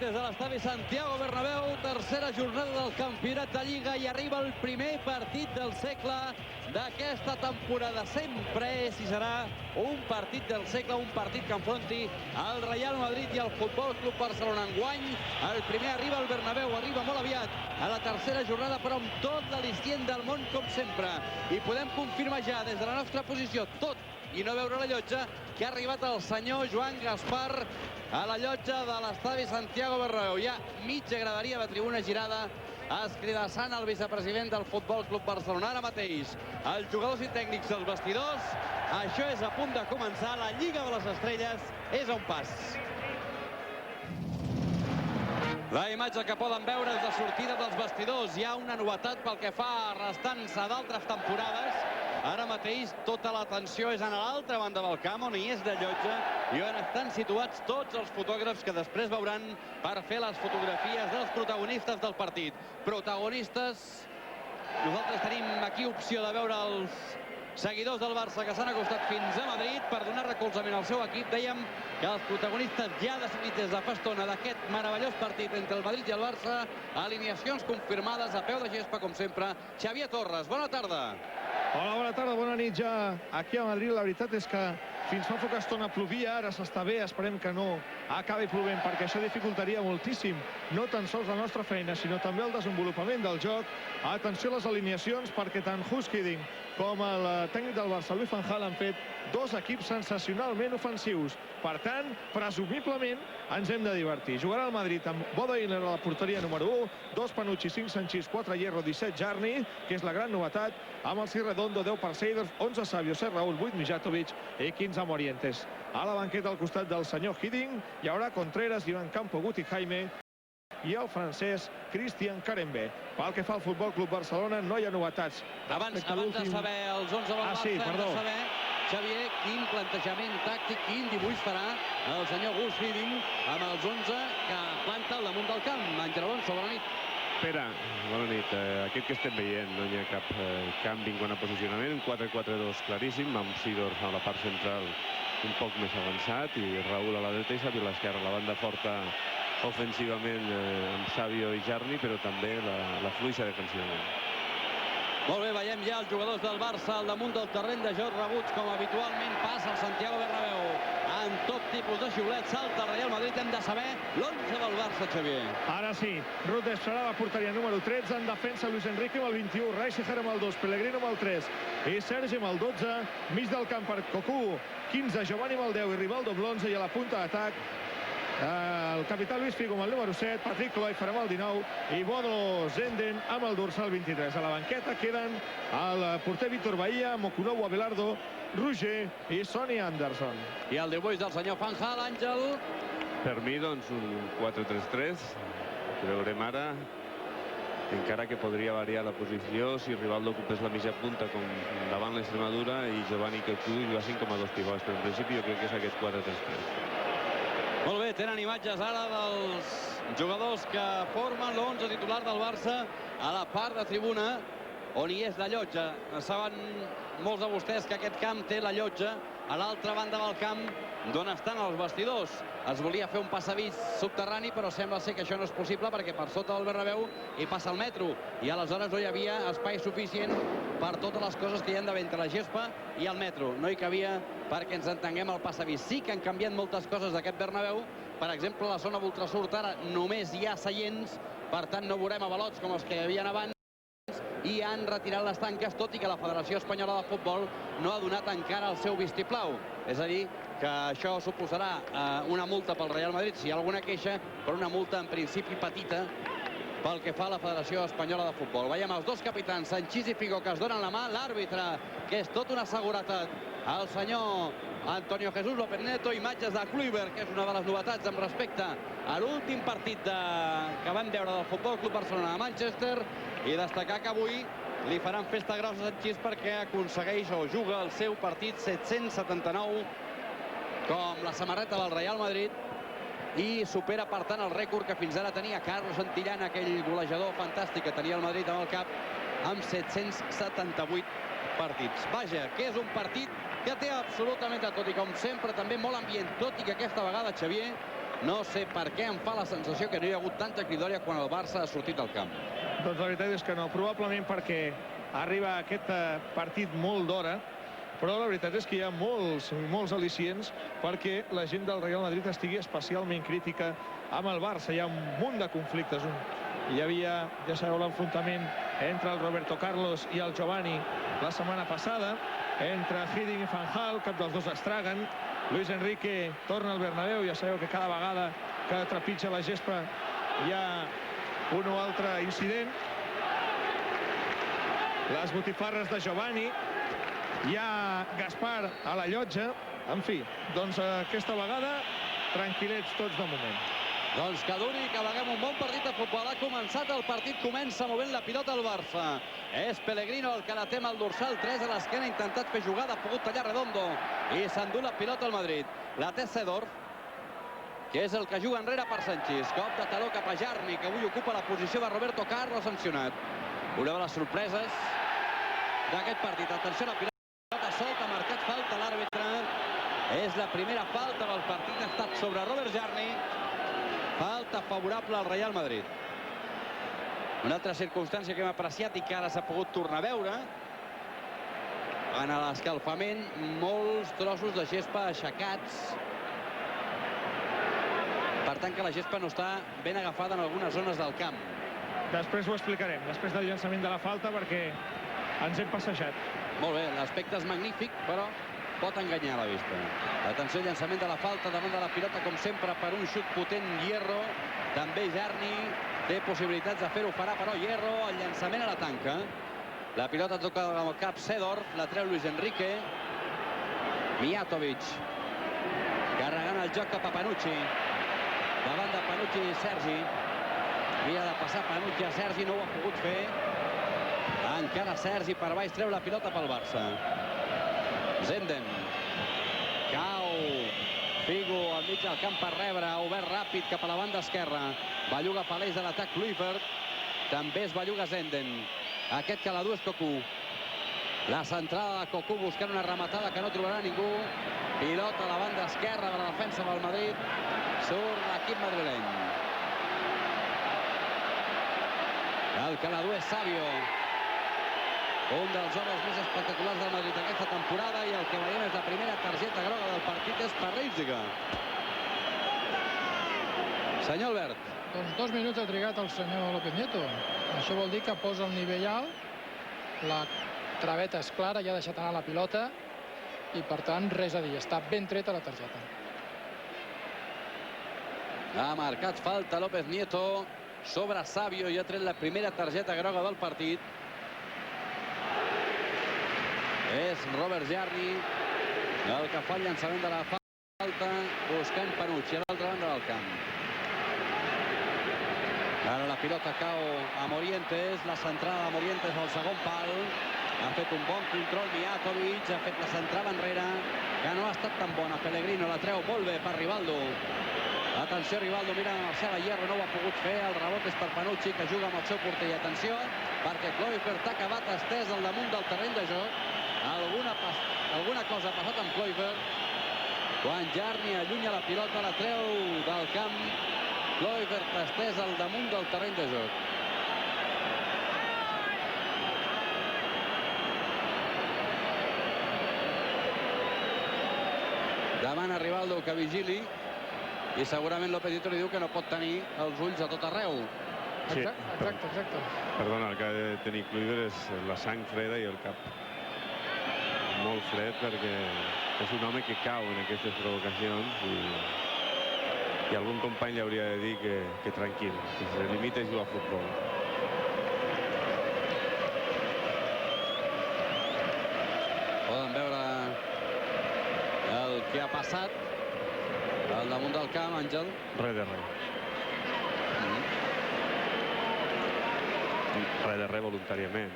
des de l'estadi Santiago Bernabéu, tercera jornada del campionat de Lliga i arriba el primer partit del segle d'aquesta temporada. Sempre és i serà un partit del segle, un partit que enfronti el Real Madrid i el Futbol Club Barcelona. Enguany, el primer arriba al Bernabéu, arriba molt aviat a la tercera jornada, però amb tot l'al·licient del món, com sempre. I podem confirmar ja des de la nostra posició, tot i no veure la llotja, que ha arribat el senyor Joan Gaspar a la llotja de l'estadi Santiago Bernabéu. Hi ha mitja graderia de tribuna girada escridassant el vicepresident del Futbol Club Barcelona. Ara mateix, els jugadors i tècnics dels vestidors. Això és a punt de començar. La Lliga de les Estrelles és a un pas. La imatge que poden veure és de sortida dels vestidors. Hi ha una novetat pel que fa a restants a d'altres temporades. Ara mateix tota l'atenció és a l'altra banda del camp, on hi és de llotja, i on estan situats tots els fotògrafs que després veuran per fer les fotografies dels protagonistes del partit. Protagonistes, nosaltres tenim aquí opció de veure els seguidors del Barça que s'han acostat fins a Madrid per donar recolzament al seu equip. Dèiem que els protagonistes ja decidits des de fa estona d'aquest meravellós partit entre el Madrid i el Barça. Alineacions confirmades a peu de gespa, com sempre. Xavier Torres, bona tarda. Hola, bona tarda, bona nit ja aquí a Madrid. La veritat és que fins fa poca estona plovia, ara s'està bé, esperem que no acabi plovent, perquè això dificultaria moltíssim no tan sols la nostra feina, sinó també el desenvolupament del joc. Atenció a les alineacions, perquè tant Guus Hiddink com el tècnic del Barça, Louis van Gaal, han fet dos equips sensacionalment ofensius. Per tant, presumiblement, ens hem de divertir. Jugarà el Madrid amb Bodeiner a la porteria número 1, 2 Panucci, 5 Sanchís, 4 Hierro, 17 Jarni, que és la gran novetat, amb el 6 Redondo, 10 per Seidorf, 11 Savio, 7 Raúl, 8 Mijatovic i 15 Morientes. A la banqueta al costat del senyor Hiddink hi haurà Contreras, Iván Campo, Guti Jaime i el francès Christian Karembé. Pel que fa al Futbol Club Barcelona, no hi ha novetats. Abans de saber els 11 del Barça, hem de saber, Xavier, quin plantejament tàctic, quin dibuix farà el senyor Guus Hiddink amb els 11 que planta al damunt del camp. Àngel Alonso, bona nit. Pere, bona nit. Aquest que estem veient, no hi ha cap canvi en quant a posicionament. Un 4-4-2 claríssim, amb Seedorf a la part central un poc més avançat i Raúl a la dreta i Savio a l'esquerra. La banda forta ofensivament amb Savio i Jarni, però també la fluixa defensivament. Molt bé, veiem ja els jugadors del Barça al damunt del terreny de joc, rebuts com habitualment passa al Santiago Bernabéu. En tot tipus de xiulets salta el Real Madrid. Hem de saber l'11 del Barça, Xavier. Ara sí, Rutes serà la porteria número 13, en defensa Luis Enrique amb el 21, Rijkaard amb el 2, Pellegrino amb el 3 i Sergi amb el 12, mig del camp per Cocu, 15, Giovanni amb el 10 i Rivaldo amb l'11, i a la punta d'atac el capità Luis Figo amb el número 7, Patrick Kluivert amb el 19 i Bodo Zenden amb el dorsal 23. A la banqueta queden el porter Víctor Bahía, Mokunobu, Abelardo, Roger i Sonny Anderson. I el dibuix del senyor Van Gaal, Àngel. Per mi, doncs, un 4-3-3. Ho veurem ara. Encara que podria variar la posició si Rivaldo ocupés la mitja punta com davant l'Extremadura i Giovanni i Cocu jugassin com a dos pivots. Però en principi jo crec que és aquest 4-3-3. Molt bé, tenen imatges ara dels jugadors que formen l'11 titular del Barça a la part de tribuna on hi és la llotja. Saben molts de vostès que aquest camp té la llotja a l'altra banda del camp d'on estan els vestidors. Es volia fer un passadís subterrani, però sembla ser que això no és possible perquè per sota del Bernabéu hi passa el metro i aleshores no hi havia espai suficient per totes les coses que hi han d'haver entre la gespa i el metro. No hi cabia perquè ens entenguem el passadís. Sí que han canviat moltes coses d'aquest Bernabéu. Per exemple, a la zona d'ultrasurt ara només hi ha seients, per tant no veurem avalots com els que hi havia abans, i han retirat les tanques, tot i que la Federació Espanyola de Futbol no ha donat encara el seu vistiplau. És a dir, que això suposarà una multa pel Real Madrid, si hi ha alguna queixa, però una multa en principi petita pel que fa a la Federació Espanyola de Futbol. Veiem els dos capitans, Sanchís i Figo, que es donen la mà. L'àrbitre, que és tota una seguretat, el senyor Antonio Jesús López Neto. Imatges de Kluivert, que és una de les novetats amb respecte a l'últim partit que vam veure del Futbol Club Barcelona a Manchester, i destacar que avui li faran festa grossa a Sanchís perquè aconsegueix o juga el seu partit 779 com la samarreta del Real Madrid i supera, per tant, el rècord que fins ara tenia Carlos Santillana, aquell golejador fantàstic que tenia el Madrid amb el cap, amb 778 partits. Vaja, que és un partit que té absolutament de tot i, com sempre, també molt ambient, tot i que aquesta vegada, Xavier, No sé per què em fa la sensació que no hi ha hagut tanta cridòria quan el Barça ha sortit al camp. Doncs la veritat és que no, probablement perquè arriba aquest partit molt d'hora, però la veritat és que hi ha molts al·licients perquè la gent del Real Madrid estigui especialment crítica amb el Barça. Hi ha un munt de conflictes. Hi havia, ja sabeu, l'enfrontament entre el Roberto Carlos i el Giovanni la setmana passada, entre Hiddink i Van Gaal, cap dels dos es traguen. Luis Enrique torna al Bernabéu, ja sabeu que cada vegada que trepitja la gespa hi ha un o altre incident. Les botifarres de Giovanni, hi ha Gaspar a la llotja. En fi, doncs aquesta vegada tranquil·lets tots de moment. Doncs que duri, que veguem un bon partit de futbol. Ha començat el partit, comença movent la pilota al Barça. És Pellegrino el que la té amb el dorsal 3 a l'esquena, ha intentat fer jugada, ha pogut tallar Redondo i s'endú la pilota al Madrid. La té Seedorf, que és el que juga enrere per Sanchís. Cop de taló cap a Jarni, que avui ocupa la posició de Roberto Carlos, sancionat. Una de les sorpreses d'aquest partit. Atenció a la pilota solta, ha marcat falta l'àrbitre. És la primera falta del partit, ha estat sobre Robert Jarni. Falta favorable al Real Madrid. Una altra circumstància que hem apreciat i que ara s'ha pogut tornar a veure. En l'escalfament, molts trossos de gespa aixecats. Per tant, que la gespa no està ben agafada en algunes zones del camp. Després ho explicarem, després del llançament de la falta, perquè ens hem passejat. Molt bé, l'aspecte és magnífic, però pot enganyar la vista. Atenció al llançament de la falta davant de la pilota, com sempre, per un xut potent Hierro. També Jarni té possibilitats de fer-ho, farà però Hierro, el llançament a la tanca. La pilota toca al cap Seedorf, la treu Luis Enrique. Mijatovic carregant el joc cap a Panucci. Davant de Panucci i Sergi. Havia de passar Panucci a Sergi, no ho ha pogut fer. Encara Sergi per baix, treu la pilota pel Barça. Zenden. Cau. Figo al mig del camp per rebre. Ha obert ràpid cap a la banda esquerra. Belluga per l'eix de l'atac Kluivert. També es belluga Zenden. Aquest que la du és Cocu. La centrada de Cocu buscant una rematada que no trobarà ningú. Pilota a la banda esquerra de la defensa del Madrid. Surt l'equip madrileny. El que la du és Savio. Un dels homes més espectaculars del Madrid aquesta temporada, i el que veiem és la primera targeta groga del partit, és per Ríziga. Senyor Albert. Doncs 2 minuts ha trigat el senyor López Nieto. Això vol dir que posa el nivell alt, la traveta és clara, ja ha deixat anar la pilota, i per tant res a dir, està ben treta la targeta. Ha marcat falta López Nieto sobre Savio i ha tret la primera targeta groga del partit. És Robert Jarni el que fa el llançament de la falta buscant Panucci a l'altra banda del camp. Ara la pilota cau a Morientes, la centrada de Morientes al segon pal. Ha fet un bon control Mijatovic, ha fet la centrada enrere, que no ha estat tan bona. Pellegrino la treu molt bé per Rivaldo. Atenció, Rivaldo mira a Marcelo Hierro, no ho ha pogut fer. El rebot és per Panucci, que juga amb el seu porter. I atenció, perquè Kluivert ha acabat estès al damunt del terreny de joc. Alguna cosa ha passat amb Kluivert. Quan Jarni allunya la pilota, la treu del camp. Kluivert estès al damunt del terreny de joc. Demana Rivaldo que vigili, i segurament López Nieto li diu que no pot tenir els ulls a tot arreu. Sí. Exacte. Perdona, el que ha de tenir Kluivert és la sang freda i el cap molt fred, perquè és un home que cau en aquestes provocacions, i algun company li hauria de dir que tranquil, que se limita a jugar a futbol. Poden veure el que ha passat al damunt del camp, Àngel. Res de res. Res de res voluntàriament.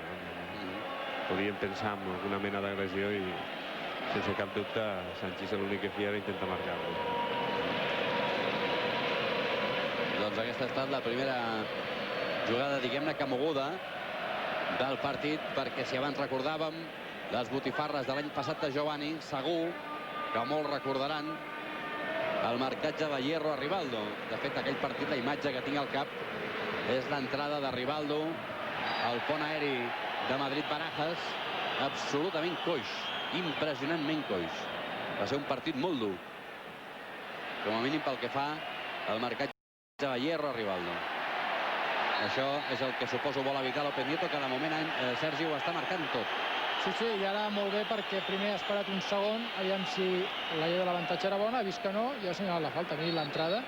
Podríem pensar en alguna mena d'agressió i, sense cap dubte, Sanchís l'únic que feia era intentar marcar-lo. Doncs aquesta ha estat la primera jugada, diguem-ne, que moguda del partit, perquè si abans recordàvem les botifarres de l'any passat de Giovanni, segur que molts recordaran el marcatge de Hierro a Rivaldo. De fet, aquell partit, la imatge que tinc al cap és l'entrada de Rivaldo al pont aeri de Madrid-Barajas, absolutament coix, impressionantment coix. Va ser un partit molt dur, com a mínim pel que fa al marcatge de Hierro a Rivaldo. Això és el que suposo vol evitar López Nieto, que de moment Sergi ho està marcant tot. Sí, i ara molt bé perquè primer ha esperat un segon, aviam si la llei de l'avantatge era bona, ha vist que no, i ha assenyalat la falta, miri l'entrada,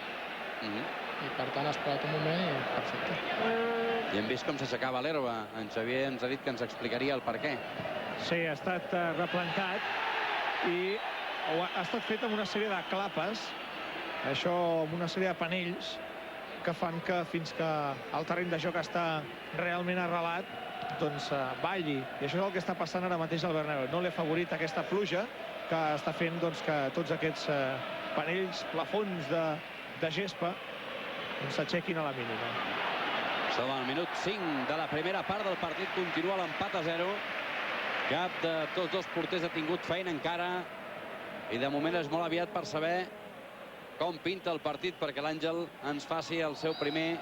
i per tant ha esperat un moment i perfecte. I hem vist com s'aixecava l'herba. En Xavier ens ha dit que ens explicaria el per què. Sí, ha estat replantat i ha estat fet amb una sèrie de clapes, això amb una sèrie de panells que fan que fins que el terreny de joc està realment arrelat, doncs balli. I això és el que està passant ara mateix al Bernabéu. No l'ha favorit aquesta pluja que està fent que tots aquests panells, plafons de gespa s'aixequin a la mínima. Som al minut 5 de la primera part del partit. Continua l'empat a 0. Cap de tots dos porters ha tingut feina encara i de moment és molt aviat per saber com pinta el partit perquè l'Àngel ens faci el seu primer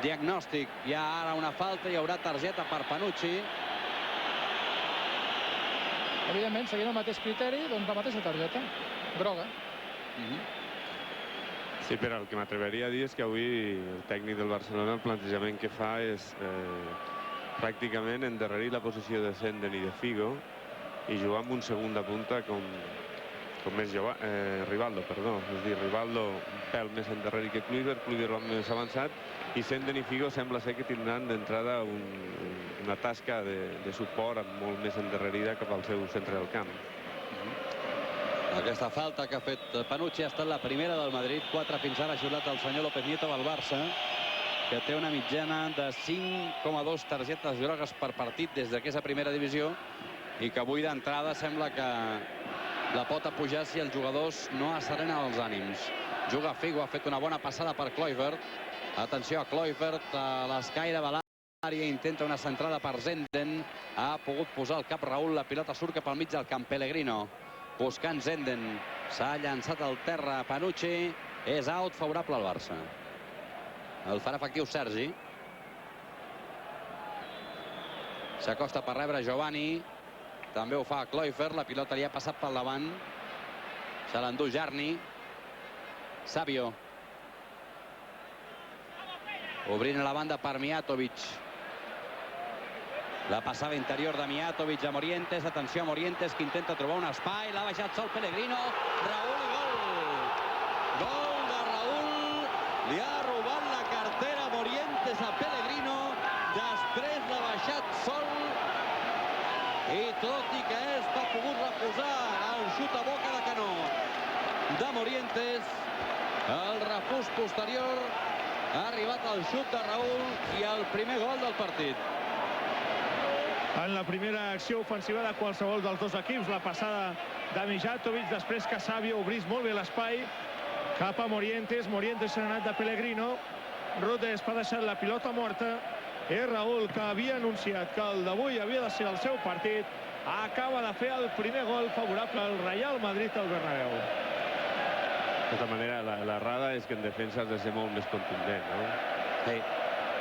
diagnòstic. Hi ha ara una falta, hi haurà targeta per Panucci. Evidentment, seguint el mateix criteri, doncs la mateixa targeta, groga. Sí, però el que m'atreveria a dir és que avui el tècnic del Barcelona, el plantejament que fa és pràcticament endarrerir la posició de Senden i de Figo i jugar amb un segon de punta com és Rivaldo, perdó. És a dir, Rivaldo un pèl més endarrere que Kluivert, Kluivert més avançat, i Senden i Figo sembla ser que tindran d'entrada una tasca de suport molt més endarrerida cap al seu centre del camp. Aquesta falta que ha fet Panucci ha estat la primera del Madrid. 4 fins ara ha xiulat el senyor López Nieto del Barça, que té una mitjana de 5,2 targetes grogues per partit des d'aquesta primera divisió i que avui d'entrada sembla que la pot apujar si els jugadors no asserenen els ànims. Juga Figo, ha fet una bona passada per Kluivert. Atenció a Kluivert, a l'escaire de l'àrea, intenta una centrada per Zenden. Ha pogut posar el cap Raúl, la pilota surt cap al mig del camp. Pellegrino buscant Zenden. S'ha llançat al terra Panucci. És out, favorable al Barça. El farà efectiu Sergi. S'acosta per rebre Giovanni. També ho fa Kluivert, la pilota li ha passat pel davant. Se l'endú Jarni. Savio. Obrint a la banda per Mijatovic. La passava interior de Mijatovic a Morientes. Atenció a Morientes, que intenta trobar un espai. L'ha baixat sol Pellegrino. Raúl i gol. Gol de Raúl. Li ha robat la cartera Morientes a Pellegrino. Després l'ha baixat sol. I tot i que ha pogut refusar el xut a boca de canó de Morientes, el refús posterior ha arribat al xut de Raúl i el primer gol del partit. En la primera acció ofensiva de qualsevol dels dos equips, la passada de Mijatovic, després que Savio obrís molt bé l'espai cap a Morientes. Morientes s'ha anat de Pellegrino. Rodés ha deixat la pilota morta. És Raúl, que havia anunciat que el d'avui havia de ser el seu partit. Acaba de fer el primer gol favorable al Real Madrid al Bernabéu. De tota manera, l'errada és que en defensa has de ser molt més contundent, no? Sí.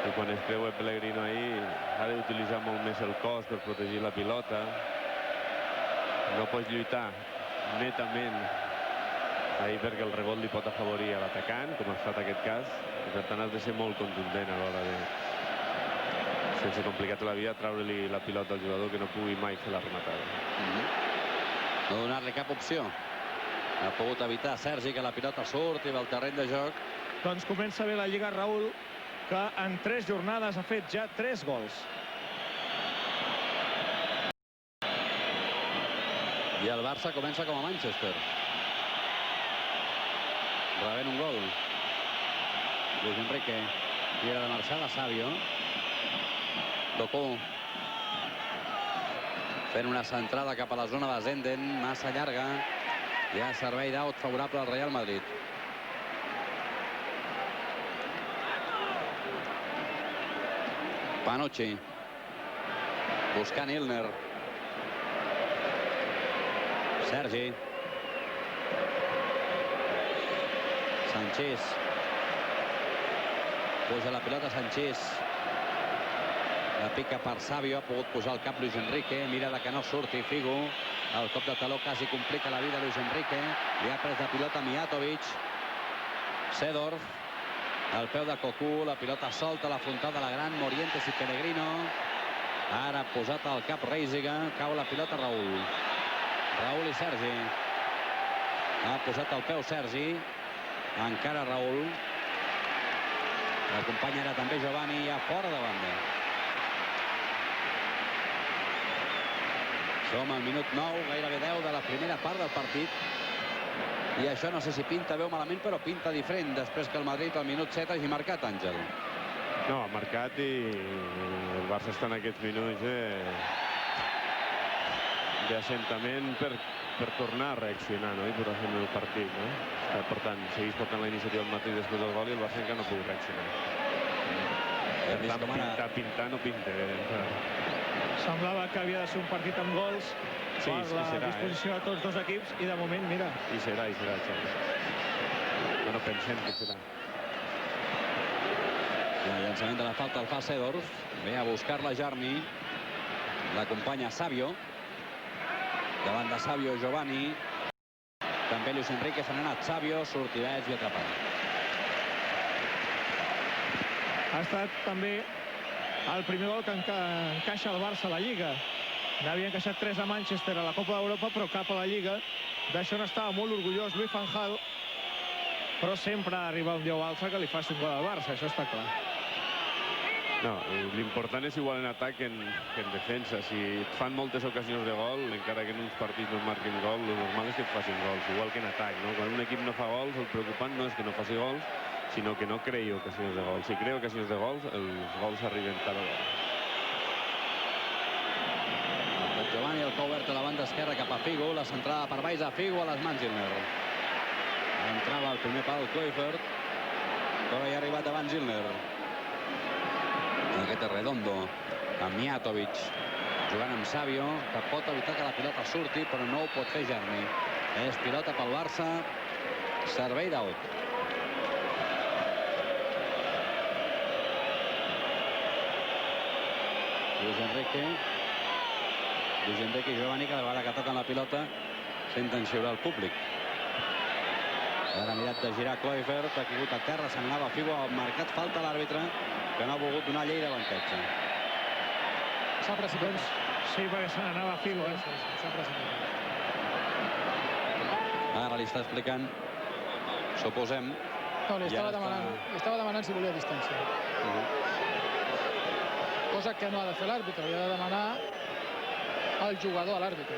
I quan es creua Pellegrino ahí, ha d'utilitzar molt més el cos per protegir la pilota. No pots lluitar netament ahí perquè el rebot li pot afavorir a l'atacant, com ha estat aquest cas. I per tant has de ser molt contundent a l'hora de, sense complicar-te la vida, treure-li la pilota al jugador que no pugui mai fer la rematada. No donar-li cap opció. Ha pogut evitar Sergi que la pilota surti del terreny de joc. Doncs comença bé la Lliga, Raúl, que en 3 jornades ha fet ja 3 gols. I el Barça comença com a Manchester. Rebent un gol. Luis Enrique. Tira de marxar de Savio. Doku. Fent una centrada cap a la zona de Zenden. Massa llarga. Hi ha servei d'aut favorable al Real Madrid. Panucci. Buscant Ilner. Sergi. Sanchís. Puja la pilota Sanchís. La pica per Savio, ha pogut posar el cap Luis Enrique, mira de que no surti Figo. El cop de taló quasi complica la vida Luis Enrique. Li ha pres la pilota Mijatovic. Seedorf. Al peu de Cocu, la pilota solta a la frontal de la gran Morientes i Pellegrino. Ara ha posat el cap Reisiga, cau la pilota Raúl. Raúl i Sergi. Ha posat el peu Sergi. Encara Raúl. L'acompanya ara també Giovanni, ja fora de banda. Som al minut 9, gairebé 10 de la primera part del partit. I això no sé si pinta bé o malament, però pinta diferent després que el Madrid al minut 7 hagi marcat, Àngel. No, ha marcat i el Barça està en aquests minuts d'assentament per tornar a reaccionar, no? I per fer el partit, no? Segueix portant la iniciativa del Madrid després del gol i el Barça encara no ha pogut reaccionar. Per tant, pintar no pinta. Semblava que havia de ser un partit amb gols per la disposició de tots dos equips i de moment, mira. I serà, Xavi. Bueno, pensem que serà. El llançament de la falta el fa Seedorf. Ve a buscar-la Jarni. L'acompanya Savio. Davant de Savio, Giovanni. També Luis Enrique, se n'ha anat Savio, sortidets i atrapat. Ha estat també el primer gol que encaixa el Barça a la Lliga. N'havia encaixat 3 a Manchester a la Copa d'Europa, però cap a la Lliga. D'això n'estava molt orgullós Luis van Gaal, però sempre arriba un dia o altre que li faci un gol al Barça, això està clar. No, l'important és igual en atac que en defensa. Si et fan moltes ocasions de gol, encara que en uns partits no marquin gol, el normal és que et facin gols, igual que en atac, no? Quan un equip no fa gols, el preocupant no és que no faci gols, sinó que no creï ocasions de gols. Si crea ocasions de gols, els gols arriben cada gol. Giovanni, el cou obert a la banda esquerra cap a Figo, la centrada per baix a Figo, a les mans Gilner. Entrava al primer pal Kluivert, però hi ha arribat davant Gilner. Aquest és Redondo, amb Mijatovic, jugant amb Savio, que pot evitar que la pilota surti, però no ho pot fer Jarni. És pilota pel Barça, servei d'out. Luis Enrique i Giovanni, cada vegada que toquen la pilota senten xiular el públic. Ara ha mirat de girar Kluivert, ha caigut a terra, se n'anava Figo, ha marcat falta a l'àrbitre, que no ha volgut donar llei d'avantatge. S'ha precipitat. Sí, perquè se n'anava Figo. S'ha precipitat. Ara li està explicant, suposem... No, li estava demanant si volia distància. Cosa que no ha de fer l'àrbitre, li ha de demanar al jugador a l'àrbitre.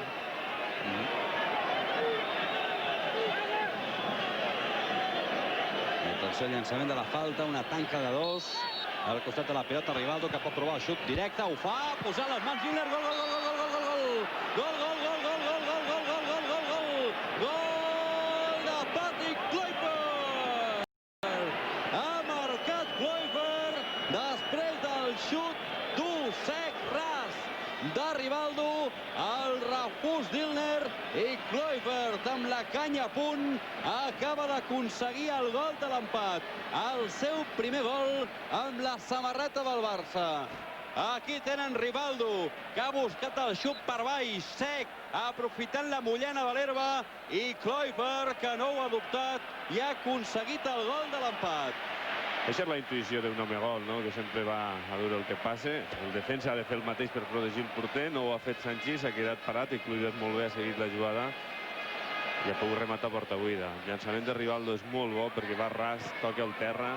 El tercer llançament de la falta, una tanca de 2 al costat de la pilota. Rivaldo, que pot provar el xut directe, ho fa, posar les mans Gilner, gol, gol, gol, gol, gol, gol, gol, gol, gol, gol, gol, gol, gol, gol, gol, gol, gol, gol de Patrick Kluivert. Ha marcat Kluivert després del xut dur, sec, ras de Rivaldo, el refús Gilner, i Kluivert amb la canya a punt acaba d'aconseguir el gol de l'empat, el seu primer gol amb la samarreta del Barça. Aquí tenen Rivaldo, que ha buscat el xut per baix, sec, aprofitant la mullena de l'herba, i Kluivert, que no ho ha dubtat i ha aconseguit el gol de l'empat. Això és la intuïció d'un home gol, no? Que sempre va a veure el que passa. El defensa ha de fer el mateix per protegir el porter, no ho ha fet Sanchís, ha quedat parat i Kluivert molt bé, ha seguit la jugada i ha pogut rematar porta buida. El llançament de Rivaldo és molt bo perquè va ras, toca el terra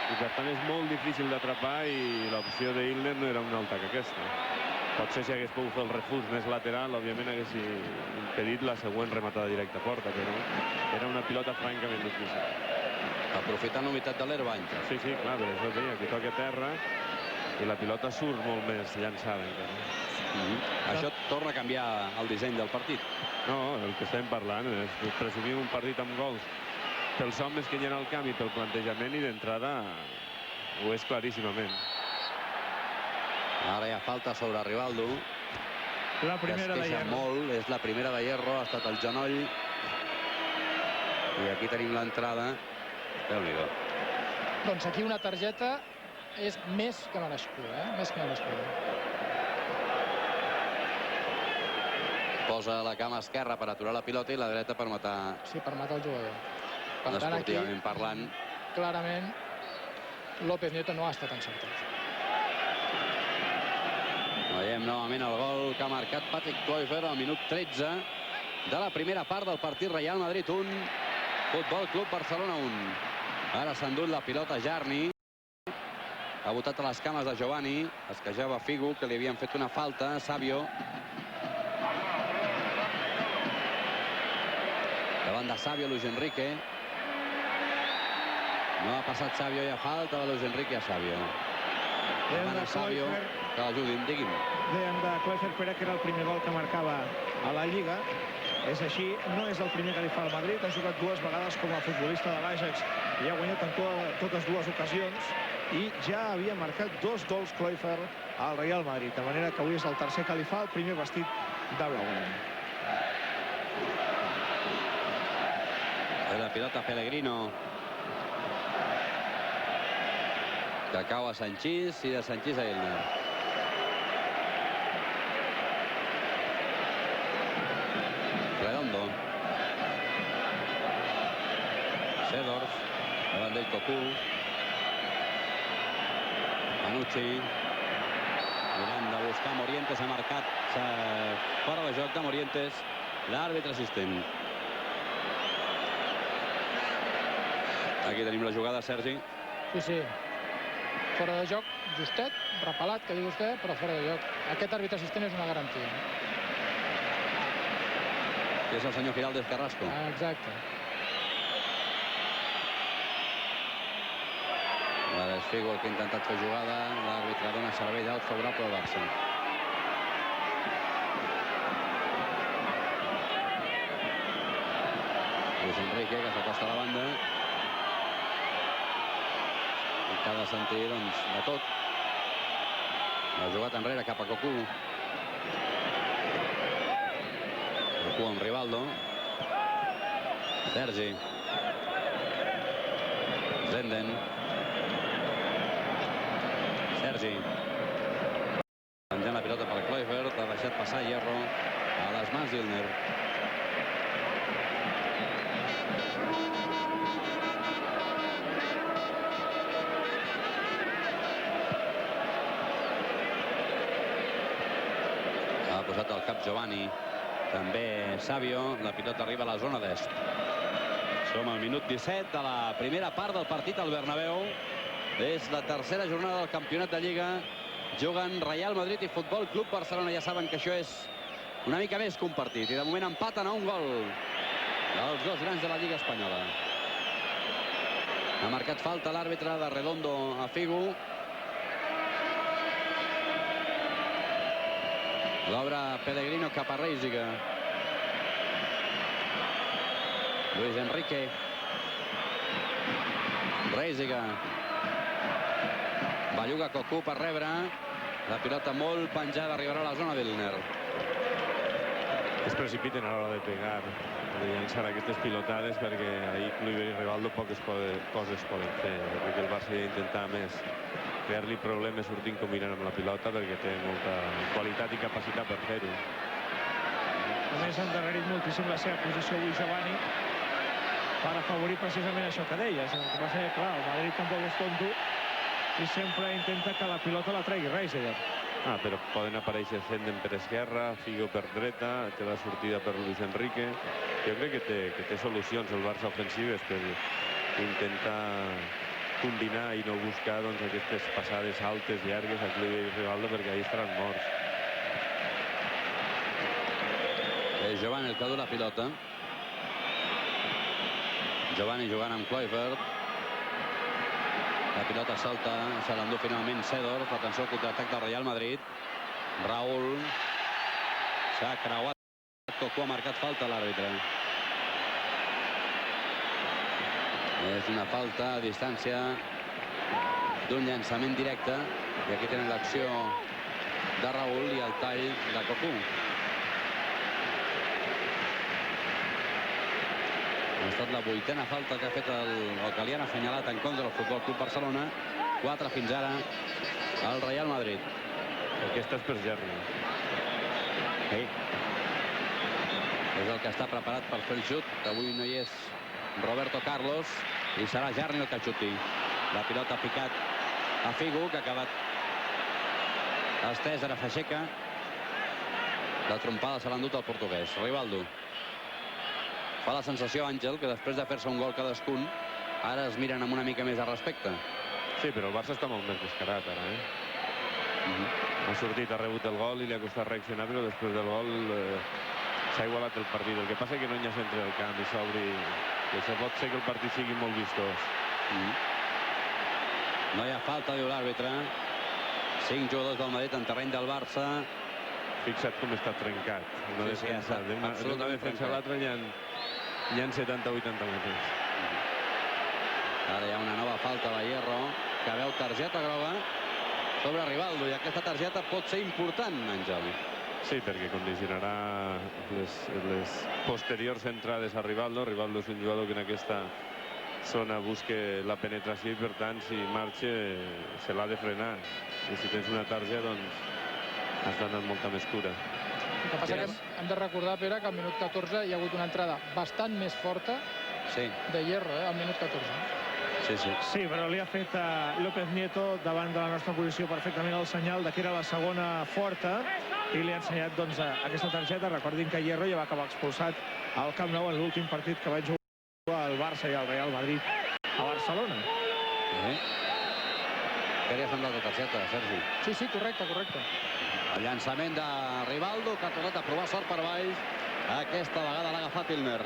i per tant és molt difícil d'atrapar, i l'opció de Gilner no era una alta que aquesta. Potser si hagués pogut fer el refús més lateral, òbviament hagués impedit la següent rematada directa a porta, però era una pilota francament difícil. Aprofitant l'humitat de l'herba, Àngel. Sí, clar, però això deia, que toca terra i la pilota surt molt més llançada encara. Això torna a canviar el disseny del partit. No, el que estem parlant és presumir un partit amb gols pels homes que hi ha al camp i pel plantejament, i d'entrada ho és claríssimament. Ara hi ha falta sobre Rivaldo. La primera de Hierro. Molt, és la primera de Hierro, ha estat el genoll. I aquí tenim l'entrada. Déu-n'hi-do. Doncs aquí una targeta és més que merescuda, més que merescuda. Posa la cama esquerra per aturar la pilota i la dreta per matar. Sí, per matar el jugador. Per tant, aquí, Esportivament parlant, clarament, López Nieto no ha estat encertat. veiem novament el gol que ha marcat Patrick Kluivert al minut 13 de la primera part del partit. Real Madrid 1, Futbol Club Barcelona 1. Ara s'ha endut la pilota Jarni. Ha botat a les cames de Giovanni. Es queixava Figo, que li havien fet una falta. Savio. Davant de Savio, Luis Enrique. No ha passat Savio, hi ha falta de Luis Enrique a Savio. Demana Savio que l'ajudin, digui'm. Deien de Kluivert, Pere, que era el primer gol que marcava a la Lliga. És així, no és el primer que li fa al Madrid. Ha jugat 2 vegades com a futbolista de l'Ajax i ha guanyat en totes 2 ocasions. I ja havia marcat 2 gols Kluivert al Real Madrid. De manera que avui és el tercer que li fa, el primer vestit de blaugrana. La pilota Pellegrino, que cau a Sanchís i de Sanchís a Ilner. Redondo. Seedorf, davant d'ell Cocu. Manucci. Mirant de buscar Morientes, ha marcat fora de joc de Morientes, l'àrbitre assistent. Aquí tenim la jugada, Sergi. Sí. Fora de joc, justet, repelat, que diu vostè, però fora de joc. Aquest àrbitre assistent és una garantia. Que és el senyor Giraldez Carrasco. Exacte. És Figo el que ha intentat fer jugada. L'àrbitre dona servei d'alt favorable al Barça. Luis Enrique, que s'acosta a la banda. Que ha de sentir, doncs, de tot. Ha jugat enrere cap a Cocu. Cocu amb Rivaldo. Sergi. Zenden. Sergi. Penjant la pilota per Kluivert. Ha deixat passar Hierro a les mans d'Ilner. Ha posat el cap Giovanni. També Savio. La pilota arriba a la zona d'est. Som al minut 17 de la primera part del partit al Bernabéu. És la tercera jornada del campionat de Lliga. Juguen Real Madrid i Futbol Club Barcelona. Ja saben que això és una mica més que un partit. I de moment empaten a un gol dels dos grans de la Lliga espanyola. Ha marcat falta l'àrbitre de Redondo a Figo. L'obra Pellegrino cap a Reisiga. Luis Enrique. Reisiga. Belluga Cocu per rebre. La pilota molt penjada, arribarà a la zona d'Ilner. Es precipiten a l'hora de pegar, de llançar aquestes pilotades, perquè ahir Kluivert i Rivaldo poques coses poden fer. Crec que el Barça ha d'intentar més crear-li problemes sortint combinant amb la pilota, perquè té molta qualitat i capacitat per fer-ho. A més, ha endarrerit moltíssim la seva posició avui Giovanni per afavorir precisament això que deies. El que passa és que, clar, el Madrid tampoc és tonto i sempre intenta que la pilota la tregui Reisiger. Però poden aparèixer Zenden per esquerra, Figo per dreta, té la sortida per Luis Enrique. Jo crec que té solucions el Barça ofensives per intentar combinar i no buscar aquestes passades altes, llargues a Kluivert i Rivaldo, perquè ahí estaran morts. És Giovanni el que du la pilota. Giovanni jugant amb Kluivert. La pilota salta, se l'endú finalment Seedorf. Atenció al contraatac del Real Madrid. Raúl. S'ha creuat. Cocu ha marcat falta a l'àrbitre. És una falta a distància d'un llançament directe. I aquí tenen l'acció de Raúl i el tall de Cocu. Ha estat la 8a falta que ha fet o que li han assenyalat en contra del Futbol Club Barcelona. 4 fins ara al Real Madrid. Aquesta és per Gerni. Sí. És el que està preparat per fer el xut. Avui no hi és Roberto Carlos i serà Gerni el que xuti. La pilota ha picat a Figo, que ha acabat estès, ara s'aixeca. La trompada se l'ha endut el portuguès. Rivaldo. Fa la sensació, Àngel, que després de fer-se un gol cadascun, ara es miren amb una mica més de respecte. Sí, però el Barça està molt més descarat ara, Ha sortit, ha rebut el gol i li ha costat reaccionar, però després del gol s'ha igualat el partit. El que passa és que no hi ha centre del camp i s'obri. I això pot ser que el partit sigui molt vistós. No hi ha falta, diu l'àrbitre. 5 jugadors del Madrid en terreny del Barça. Fixa't com està trencat. D'una defensa a l'altra hi ha 70-80 metres. Ara hi ha una nova falta a Hierro, que veu targeta groga sobre Rivaldo, i aquesta targeta pot ser important, Àngel. Sí, perquè condicionarà les posteriors entrades a Rivaldo. Rivaldo és un jugador que en aquesta zona busca la penetració i, per tant, si marxa, se l'ha de frenar. I si tens una targeta, doncs has d'anar amb molta més cura. El que passa que hem de recordar, Pere, que al minut 14 hi ha hagut una entrada bastant més forta de Hierro, al minut 14. Sí, però li ha fet López Nieto davant de la nostra posició perfectament el senyal de que era la segona forta i li ha ensenyat doncs aquesta targeta. Recordin que Hierro ja va acabar expulsat al Camp Nou en l'últim partit que va jugar el Barça i el Real Madrid a Barcelona. Què li ha semblat la targeta, Sergi? Sí, correcte. El llançament de Rivaldo, que ha tornat a provar sort per baix. Aquesta vegada l'ha agafat Ilner.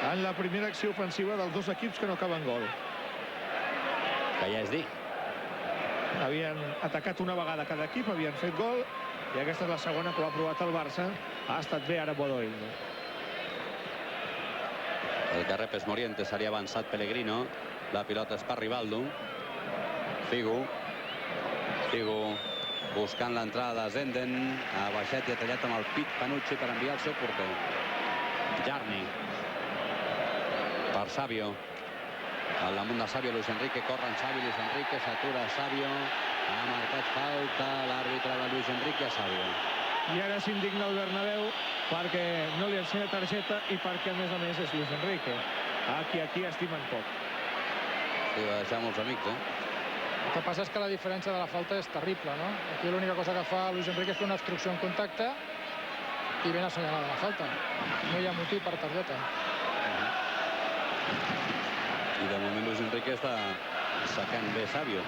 En la primera acció ofensiva dels dos equips que no acaben gol. Que ja és dir. Havien atacat una vegada cada equip, havien fet gol, i aquesta és la segona que ho ha provat el Barça. Ha estat bé ara Bodo Ilner. El que rep és Morientes, seria avançat Pellegrino. La pilota és per Rivaldo. Figo buscant l'entrada de Zenden. Ha baixat i ha tallat amb el pit Panucci per enviar el seu porter. Jarni. Per Savio. Al damunt de Savio, Luis Enrique. Corre en Savio, Luis Enrique. S'atura Savio. Ha marcat falta l'àrbitre de Luis Enrique a Savio. I ara s'indigna el Bernabéu perquè no li ensenya targeta i perquè, a més, és Luis Enrique. Aquí estimen poc. Sí, va deixar molts amics, El que passa és que la diferència de la falta és terrible, no? Aquí l'única cosa que fa Luis Enrique és fer una obstrucció en contacte i ben assenyalada la falta. No hi ha motiu per targeta. I de moment Luis Enrique està sacant bé Savio.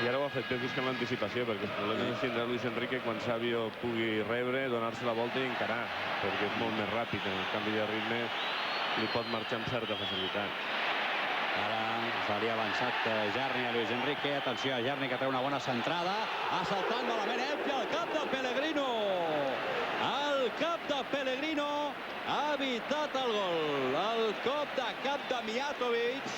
I ara ho ha fet bé buscant l'anticipació, perquè el problema és tindrà Luis Enrique quan Savio pugui rebre, donar-se la volta i encarar, perquè és molt més ràpid. En el canvi de ritme li pot marxar amb certa facilitat. Ara se li ha avançat Jarni a Luis Enrique. Atenció a Jarni, que treu una bona centrada. Ha saltat malament Elche al cap de Pellegrino. El cap de Pellegrino ha evitat el gol. El cop de cap de Mijatovic.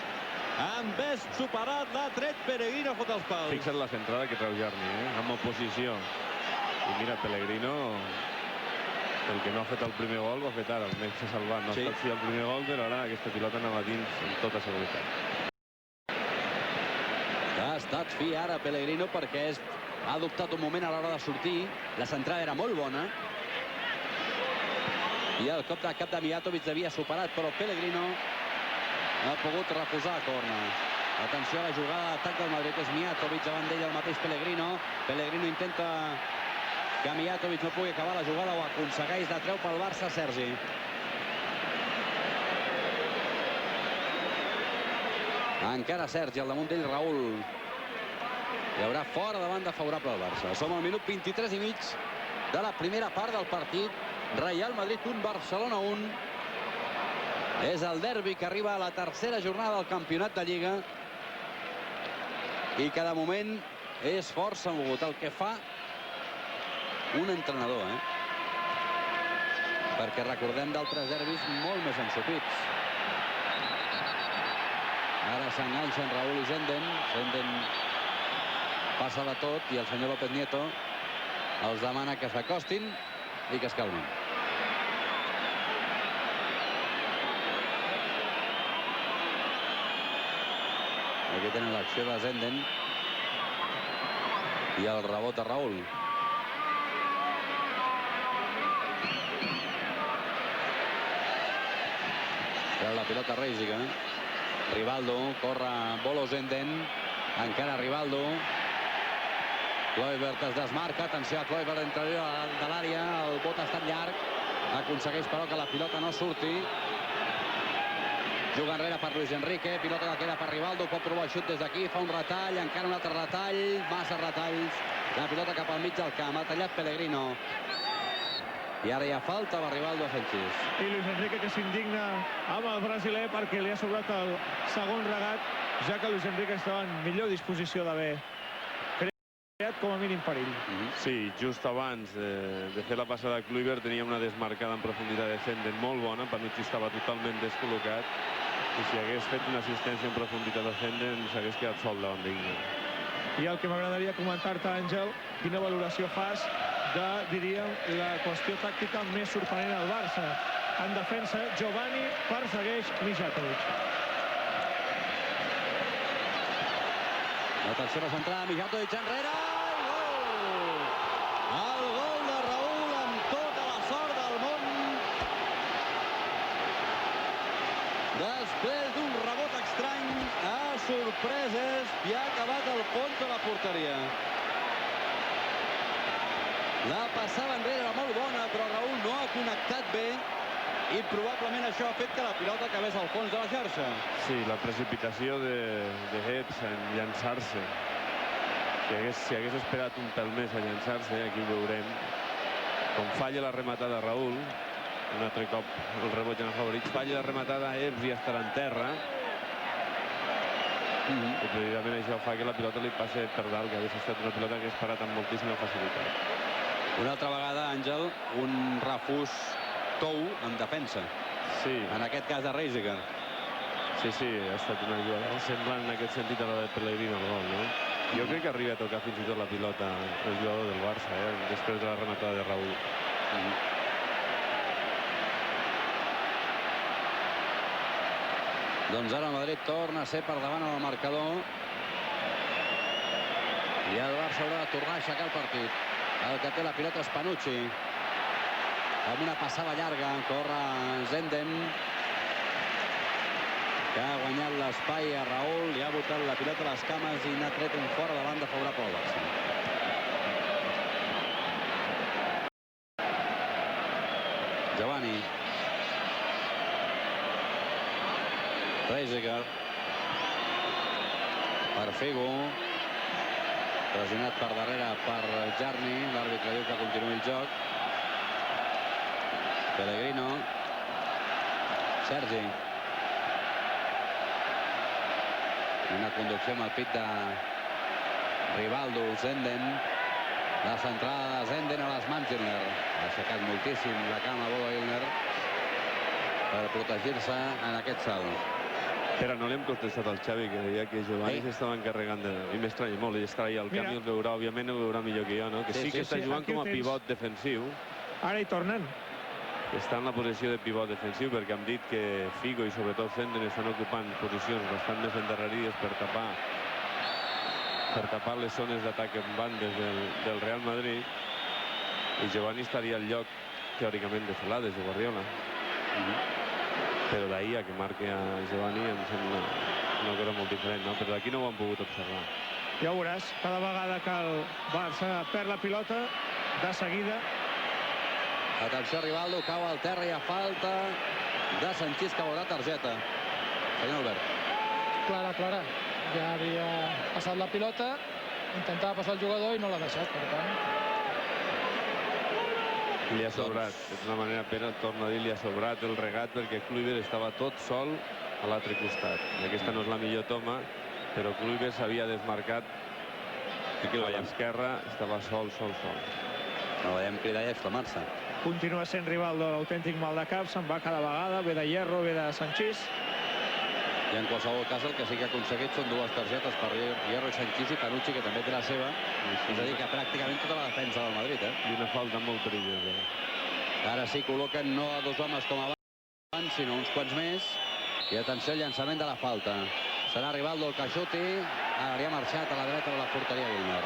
En vez superat, l'ha tret Pellegrino fot els pals. Fixa't la centrada que treu Jarni, amb oposició. I mira, Pellegrino, el que no ha fet el primer gol, ho ha fet ara. Almenys s'ha salvat. No ha estat fi el primer gol, però ara aquesta pilota anava dins amb tota seguretat. Ha estat fi ara Pellegrino perquè ha adoptat un moment a l'hora de sortir. La centrada era molt bona. I el cop de cap de Mijatovic havia superat, però Pellegrino ha pogut refusar a corna. Atenció a la jugada d'atac del Madrid. És Mijatovic, davant d'ell el mateix Pellegrino. Pellegrino intenta que Mijatovic no pugui acabar la jugada, o aconsegueix de treu pel Barça, Sergi. Encara Sergi, al damunt d'ell Raúl. Hi haurà fora de banda favorable al Barça. Som al minut 23 i mig de la primera part del partit. Real Madrid 1, Barcelona 1. És el derbi que arriba a la tercera jornada del campionat de Lliga i que de moment és força mogut. El que fa un entrenador, perquè recordem d'altres derbis molt més ensopits. Ara s'enganxen Raúl i Zenden. Zenden passa de tot i el senyor López Nieto els demana que s'acostin i que es calmin. Aquí tenen l'acció de Zenden. I el rebot de Raúl. Treu la pilota Reisiger. Rivaldo, corre Bolo Zenden. Encara Rivaldo. Kluivert es desmarca. Atenció a Kluivert interior de l'àrea. El bot ha estat llarg. Aconsegueix, però, que la pilota no surti. Juga enrere per Luis Enrique. Pilota que queda per Rivaldo. Pot provar el xut des d'aquí. Fa un retall. Encara un altre retall. Massa retalls. La pilota cap al mig del camp. Ha tallat Pellegrino. I ara hi ha falta per Rivaldo a Sanchís. I Luis Enrique, que s'indigna amb el brasiler perquè li ha sobrat el segon regat, ja que Luis Enrique estava en millor disposició d'haver creat com a mínim perill. Sí, just abans de fer la passada a Kluivert tenia una desmarcada en profunditat de Zenden molt bona. Panucci estava totalment descol·locat i si hagués fet una assistència en profunditat a Zenden s'hagués quedat sol davant d'Igna. I el que m'agradaria comentar-te, Àngel, quina valoració fas de, diríem, la qüestió tàctica més sorprenent al Barça. En defensa, Giovanni persegueix Mijatovic. Atenció a la centrada, Mijatovic enrere. Gol! El gol de Raúl amb tota la sort del món. Després d'un rebot estrany, a sorpreses, i ha acabat al fons de la porteria. La passada enrere era molt bona, però Raúl no ha connectat bé i probablement això ha fet que la pilota acabés al fons de la xarxa. Sí, la precipitació de Hets en llançar-se. Si hagués esperat un pèl més a llançar-se, aquí ho veurem. Com falla la rematada Raúl, un altre cop el rebot en el favorit, falla la rematada Hets i estarà en terra. I precisament això fa que la pilota li passi per dalt, que hagués estat una pilota que hagués parat amb moltíssima facilitat. Una altra vegada, Àngel, un refús tou en defensa. Sí. En aquest cas de Reisiger. Sí, ha estat una jugada semblant en aquest sentit a la de Pellegrino al gol, no? Jo crec que arriba a tocar fins i tot la pilota el jugador del Barça, després de la rematada de Raúl. Doncs ara el Madrid torna a ser per davant en el marcador. I el Barça haurà de tornar a aixecar el partit. El que té la pilota és Panucci. Amb una passada llarga, corre Zenden, que ha guanyat l'espai a Raúl, li ha botat la pilota a les cames i n'ha tret un fora de banda favorable al Barça. Giovanni. Reisiger. Per Figo. Pressionat per darrere per Jarni. L'àrbitre diu que continuï el joc. Pellegrino. Sergi. Una conducció amb el pit de Rivaldo. Zenden. La centrada de Zenden a les mans d'Ilner. Ha aixecat moltíssim la cama Bolo Ilner per protegir-se en aquest salt. Però no li hem contestat al Xavi, que deia que Giovanni s'estava encarregant de... I m'estranya molt, ell estarà allà al camp i el veurà, òbviament ho veurà millor que jo, no? Que sí que està jugant com a pivot defensiu. Ara hi tornen. Està en la posició de pivot defensiu perquè han dit que Figo i sobretot Zenden estan ocupant posicions bastant més endarrerides per tapar les zones d'atac en bandes del Real Madrid, i Giovanni estaria al lloc teòricament de Celades, de Guardiola. Però d'ahir a que marqui a Giovanni em sembla una cosa molt diferent, no? Però d'aquí no ho han pogut observar. Ja ho veuràs, cada vegada que el Barça perd la pilota, de seguida. Atenció, Rivaldo, cau al terra, hi ha falta de Sanchís, que veurà targeta. Senyor Albert. Clara. Ja havia passat la pilota, intentava passar el jugador i no l'ha deixat, per tant. Li ha sobrat, d'una manera pena, torno a dir, li ha sobrat el regat perquè Kluivert estava tot sol a l'altre costat. I aquesta no és la millor toma, però Kluivert s'havia desmarcat a l'esquerra, estava sol. No veiem cridar i exclamar-se. Continua sent Rivaldo l'autèntic mal de cap, se'n va cada vegada, ve de Hierro, ve de Sanchís. I en qualsevol cas el que sí que ha aconseguit són dues targetes per Hierro i Sanchís, i Panucci, que també té la seva. És a dir, que pràcticament tota la defensa del Madrid. I una falta molt perillosa. Ara sí col·loquen no a dos homes com abans, sinó uns quants més. I atenció al llançament de la falta. Serà Rivaldo el que xuti. Ara li ha marxat a la dreta de la porteria Wilner.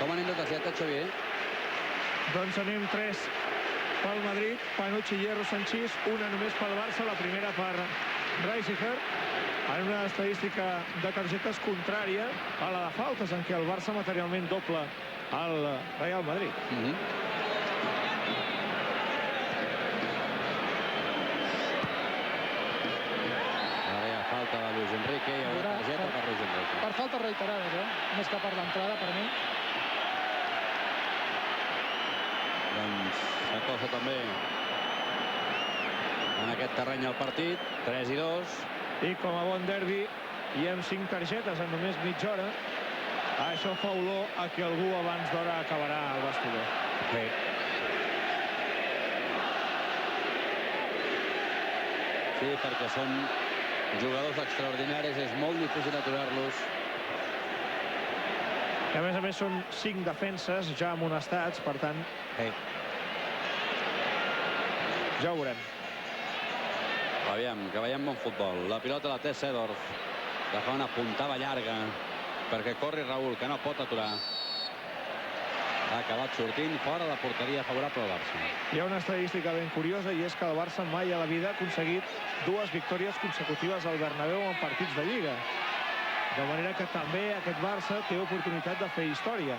Com anem de targeta, Xavier? Doncs anem 3 pel Madrid, Panucci, Hierro, Sanchís, una només pel Barça, la primera per Reisiger, en una estadística de targetes contrària a la de faltes, en què el Barça materialment doble al Real Madrid. Ara hi ha falta de Luis Enrique, hi haurà targeta per Luis Enrique. Per faltes reiterades, més que per l'entrada, per mi. Doncs s'acosta també en aquest terreny el partit, 3-2. I com a bon derbi hi hem 5 targetes en només mitja hora. Això fa olor a que algú abans d'hora acabarà el vestidor. Sí. Sí, perquè són jugadors extraordinaris, és molt difícil aturar-los. I a més són 5 defenses ja amonestats, per tant, ja ho veurem. Aviam, que veiem bon futbol. La pilota la té Seedorf, que fa una puntada llarga perquè corri Raúl, que no pot aturar. Ha acabat sortint fora de porteria favorable al Barça. Hi ha una estadística ben curiosa, i és que el Barça mai a la vida ha aconseguit 2 victòries consecutives al Bernabéu en partits de Lliga. De manera que també aquest Barça té oportunitat de fer història,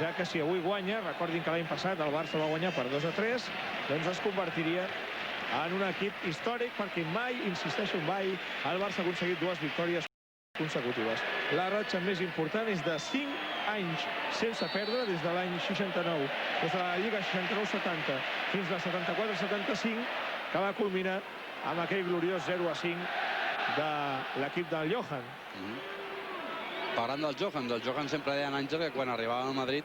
ja que si avui guanya, recordin que l'any passat el Barça va guanyar per 2-3, doncs es convertiria en un equip històric, perquè mai, insisteixo, mai, el Barça ha aconseguit 2 victòries consecutives. La ratxa més important és de 5 anys sense perdre des de l'any 69, des de la Lliga 69-70 fins a 74-75, que va culminar amb aquell gloriós 0-5 de l'equip del Johan. Parlant del Johan sempre deien Àngel que quan arribava al Madrid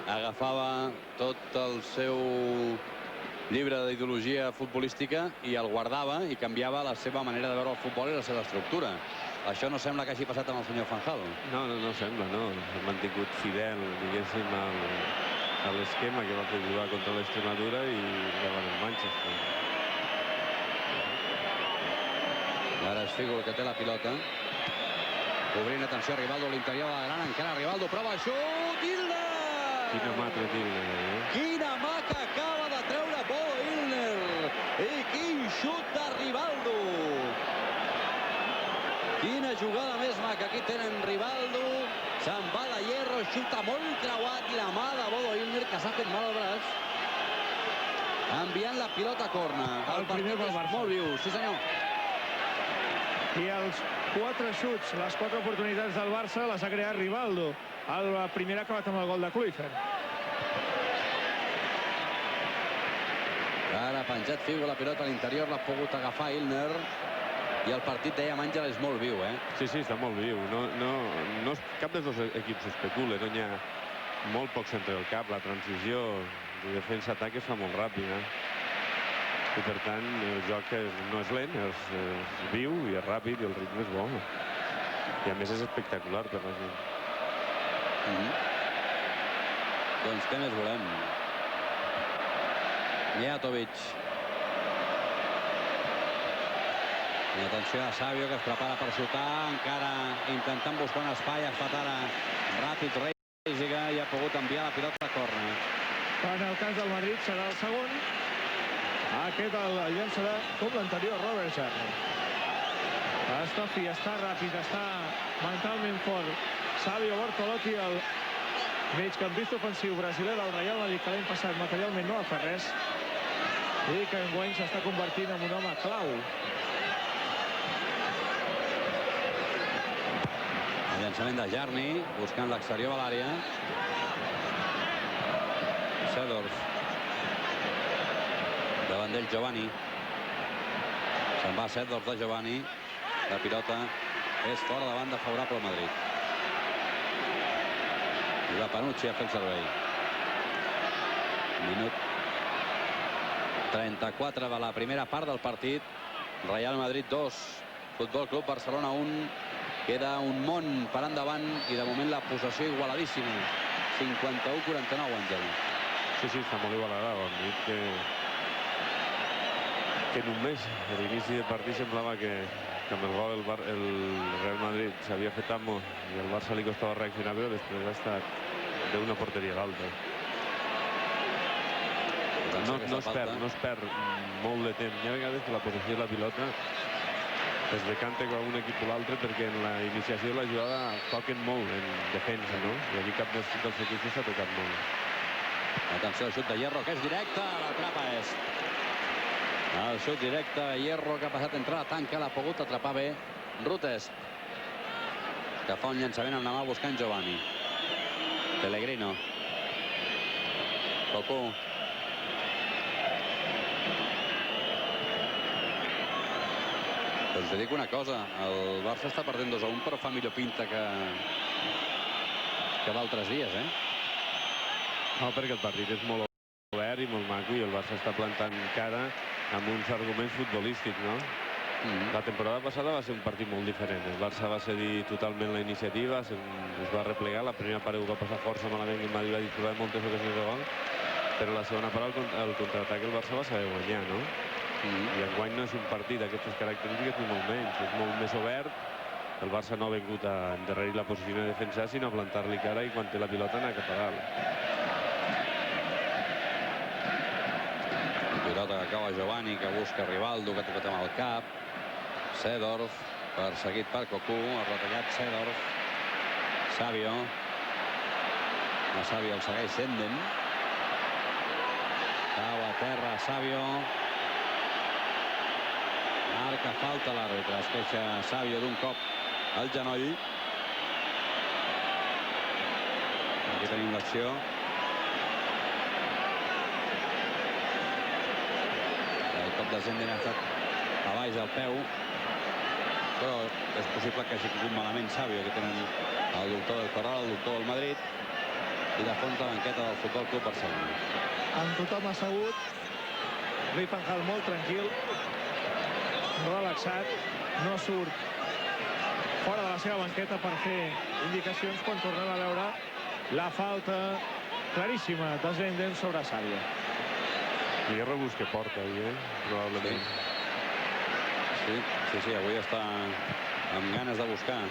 agafava tot el seu llibre d'ideologia futbolística i el guardava i canviava la seva manera de veure el futbol i la seva estructura. Això no sembla que hagi passat amb el senyor Fanjal. No sembla, no. Ha mantingut fidel, diguéssim, a l'esquema que va fer jugar contra l'Extremadura i davant el Manchester. I ara és Figo el que té la pilota. Obrint, atenció, Rivaldo a l'interior de la gran, encara Rivaldo, prova xut, Ilner! Quina mà tret Ilner, Quina mà que acaba de treure Bodo Ilner! I quin xut de Rivaldo! Quina jugada més maca, aquí tenen Rivaldo, se'n va de Hierro, xuta molt creuat i la mà de Bodo Ilner, que s'ha fet mal al braç, enviant la pilota a corna. El partit és molt viu, sí senyor. I els 4 xuts, les 4 oportunitats del Barça les ha creat Rivaldo. El primer ha acabat amb el gol de Kluivert. Ara ha penjat Figo la pilota a l'interior, l'ha pogut agafar Ilner. I el partit, dèiem Àngel, és molt viu, Sí, està molt viu. Cap dels dos equips especula, no hi ha molt poc centre del cap. La transició de defensa-atac es fa molt ràpida. I per tant el joc no és lent, és viu i és ràpid i el ritme és bo. I a més és espectacular per la gent. Doncs què més volem? Mijatovic. I atenció a Savio, que es prepara per xutar, encara intentant buscar un espai, ha estat ara ràpid Reisiger i ha pogut enviar la pilota a corna. En el cas del Madrid serà el segon. Aquest el llançarà com l'anterior, Robert Jarni. Està fi, està ràpid, està mentalment fort. Savio Bortolotti, el migcampista ofensiu brasiler del Real Madrid, que l'any passat materialment no va fer res i que enguany s'està convertint en un home clau. El llançament de Jarni, buscant l'exterior a l'àrea. Seedorf. Davant d'ell Giovanni. Se'n va Seedorf de Giovanni. La pilota és fora de banda favorable al Madrid. I va Panucci a fer el servei. Minut 34 de la primera part del partit. Real Madrid 2, Futbol Club Barcelona 1. Queda un món per endavant i de moment la possessió igualadíssima. 51-49, Àngel. Sí, està molt igualada. Hem dit que només a l'inici del partit semblava que amb el gol el Real Madrid s'havia fet amo i el Barça li costava reaccionar, però després ha estat d'una porteria a l'altra. No es perd molt de temps. Hi ha vegades que la possessió de la pilota es decanta com un equip o l'altre perquè en la iniciació de la jugada toquen molt en defensa, no? I aquí cap dels equips s'ha tocat molt. Atenció al xut de Hierro, que és directe, l'atrapa Est. El xut directe, Hierro, que ha passat entre la tanca, l'ha pogut atrapar bé Rutes, que fa un llançament amb la mà buscant Giovanni. Pellegrino. Cocu. Doncs te dic una cosa, el Barça està perdent 2-1, però fa millor pinta que d'altres dies, eh? No, perquè el partit és molt obert i molt maco i el Barça està plantant cara amb uns arguments futbolístics, no? La temporada passada va ser un partit molt diferent. El Barça va cedir totalment la iniciativa, es va replegar, la primera part ho va passar força malament i el Madrid va disposar de moltes ocasions de gol, però la segona part el contraatac el Barça va saber guanyar, no? I enguany no és un partit d'aquestes característiques ni molt menys, és molt més obert. El Barça no ha vingut a endarrerir la posició de defensar, sinó a plantar-li cara i quan té la pilota anar cap a dalt. Pilota que acaba Giovanni, que busca Rivaldo, que ha tocat amb el cap. Seedorf, perseguit per Cocu, ha retallat Seedorf. Savio. A Savio el segueix Senden. Cau a terra Savio. Marca falta l'àrbitre. Es queixa Savio d'un cop al genoll. Aquí tenim l'acció. El cop de Senden ha estat a baix del peu, però és possible que hagi tingut malament Savio. Aquí tenen el doctor del Corral, el doctor del Madrid, i de fons la banqueta del Futbol Club Barcelona. Amb tothom assegut, Louis van Gaal molt tranquil, relaxat, no surt fora de la seva banqueta per fer indicacions quan tornem a veure la falta claríssima de Senden sobre Savio. Hierro busca porta, probablement. Sí, avui està amb ganes de buscar.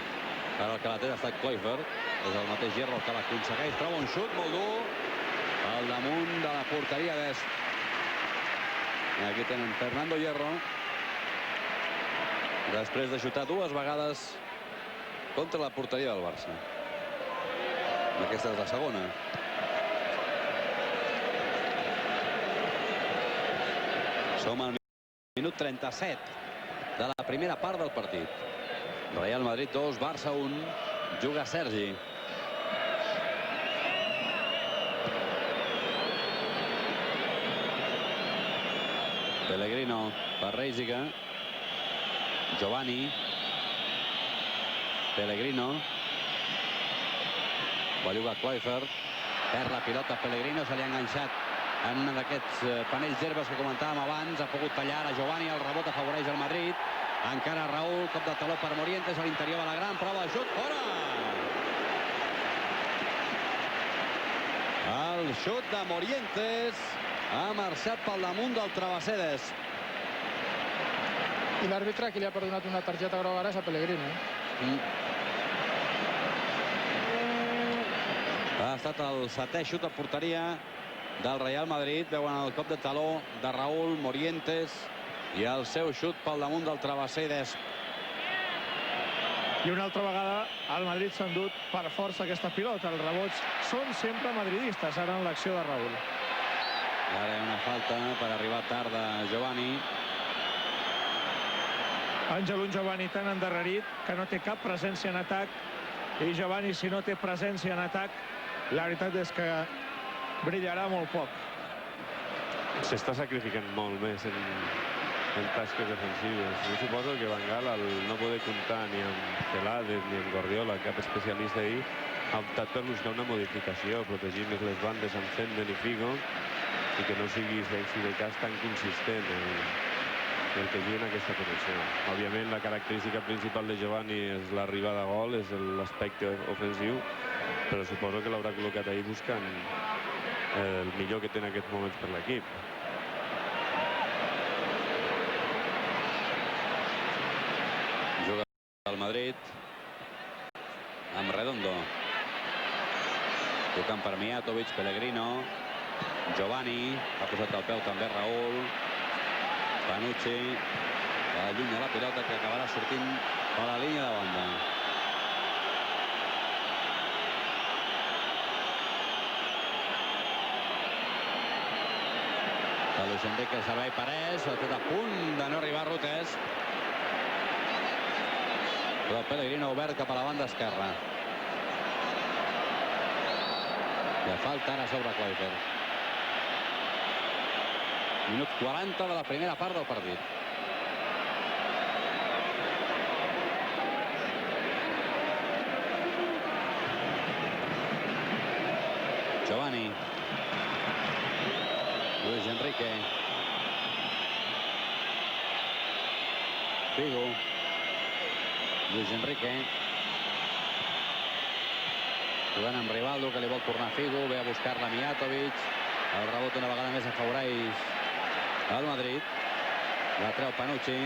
Ara el que la té ha estat Kluivert. És el mateix Hierro el que l'aconsegueix. Troba un xut molt dur al damunt de la porteria d'Est. I aquí tenen Fernando Hierro. Després de xutar dues vegades contra la porteria del Barça. Aquesta és la segona. Som al minut 37 de la primera part del partit. Real Madrid 2, Barça 1. Juga Sergi. Pellegrino per Reisiga. Giovanni. Pellegrino. Belluga Kluivert. Perd la pilota Pellegrino, se li ha enganxat en un d'aquests panells d'herbes que comentàvem abans. Ha pogut tallar a Giovanni, el rebot afavoreix el Madrid. Encara Raúl, cop de taló per Morientes a l'interior de la gran, prova de xut, fora! El xut de Morientes ha marxat pel damunt del travesser d'Est. I l'àrbitre qui li ha perdonat una targeta groga ara és a Pellegrino. Ha estat el setè xut a porteria del Real Madrid. Veuen el cop de taló de Raúl, Morientes i el seu xut pel damunt del travesser d'Est. I una altra vegada el Madrid s'ha endut per força aquesta pilota. Els rebots són sempre madridistes, ara en l'acció de Raúl. Ara hi ha una falta per arribar tard de Giovanni. Àngel, un Giovanni tan endarrerit que no té cap presència en atac. I Giovanni, si no té presència en atac, la veritat és que brillarà molt poc. S'està sacrificant molt més en tasques defensives. Jo suposo que Van Gaal, al no poder comptar ni amb Celades ni amb Guardiola, cap especialista ahir, ha optat per buscar una modificació, protegir més les bandes amb Senden i Figo, i que no sigui, si de cas, tan consistent el que jugui en aquesta posició. Òbviament, la característica principal de Giovanni és l'arribada a gol, és l'aspecte ofensiu, però suposo que l'haurà col·locat ahir buscant el millor que té en aquests moments per l'equip. Juga el Madrid amb Redondo. Tocant per Mijatovic, Pellegrino, Giovanni, ha posat el peu també Raúl, Panucci, allunya la pilota que acabarà sortint a la línia de banda. Luis Enrique, el servei Parés, ha fet a punt de no arribar a Rotés. Però Pellegrino obert cap a la banda esquerra. I falta ara sobre Kluivert. Minut 40 de la primera part del partit. Giovanni. Luis Enrique. Figo. Luis Enrique. Jugant amb Rivaldo, que li vol tornar Figo. Ve a buscar-la Mijatovic. El rebot una vegada més afavoreix el Madrid. La treu Panucci.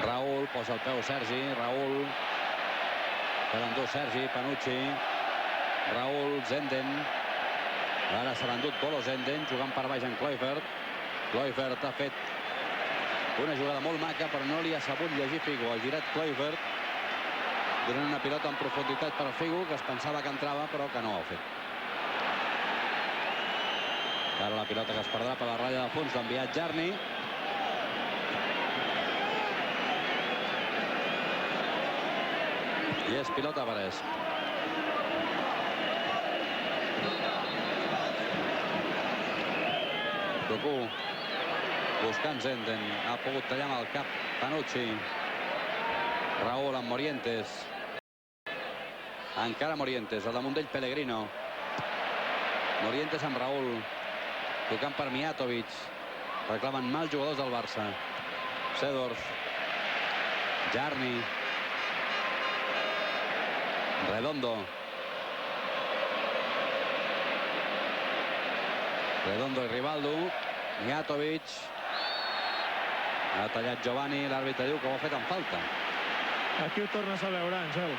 Raúl, posa el peu Sergi. Raúl. Se l'endú Sergi, Panucci. Raúl, Zenden. Ara se l'ha endut Bolo Zenden, jugant per baix en Kluivert. Kluivert ha fet una jugada molt maca, però no li ha sabut llegir Figo. Ha girat Kluivert, donant una pilota en profunditat per Figo, que es pensava que entrava, però que no ho ha fet. Ara la pilota que es perdrà per la ratlla de fons d'enviat Jarni. I és pilota Parés. Doku buscant Zenden, ha pogut tallar amb el cap Panucci. Raúl amb Morientes. Encara Morientes, al damunt d'ell Pellegrino. Morientes amb Raúl. Tocant per Mijatovic. Reclamen mal jugadors del Barça. Seedorf. Jarni. Redondo. Redondo i Rivaldo. Mijatovic. Ha tallat Giovanni. L'àrbitre diu que ho ha fet en falta. Aquí ho tornes a veure, Àngel.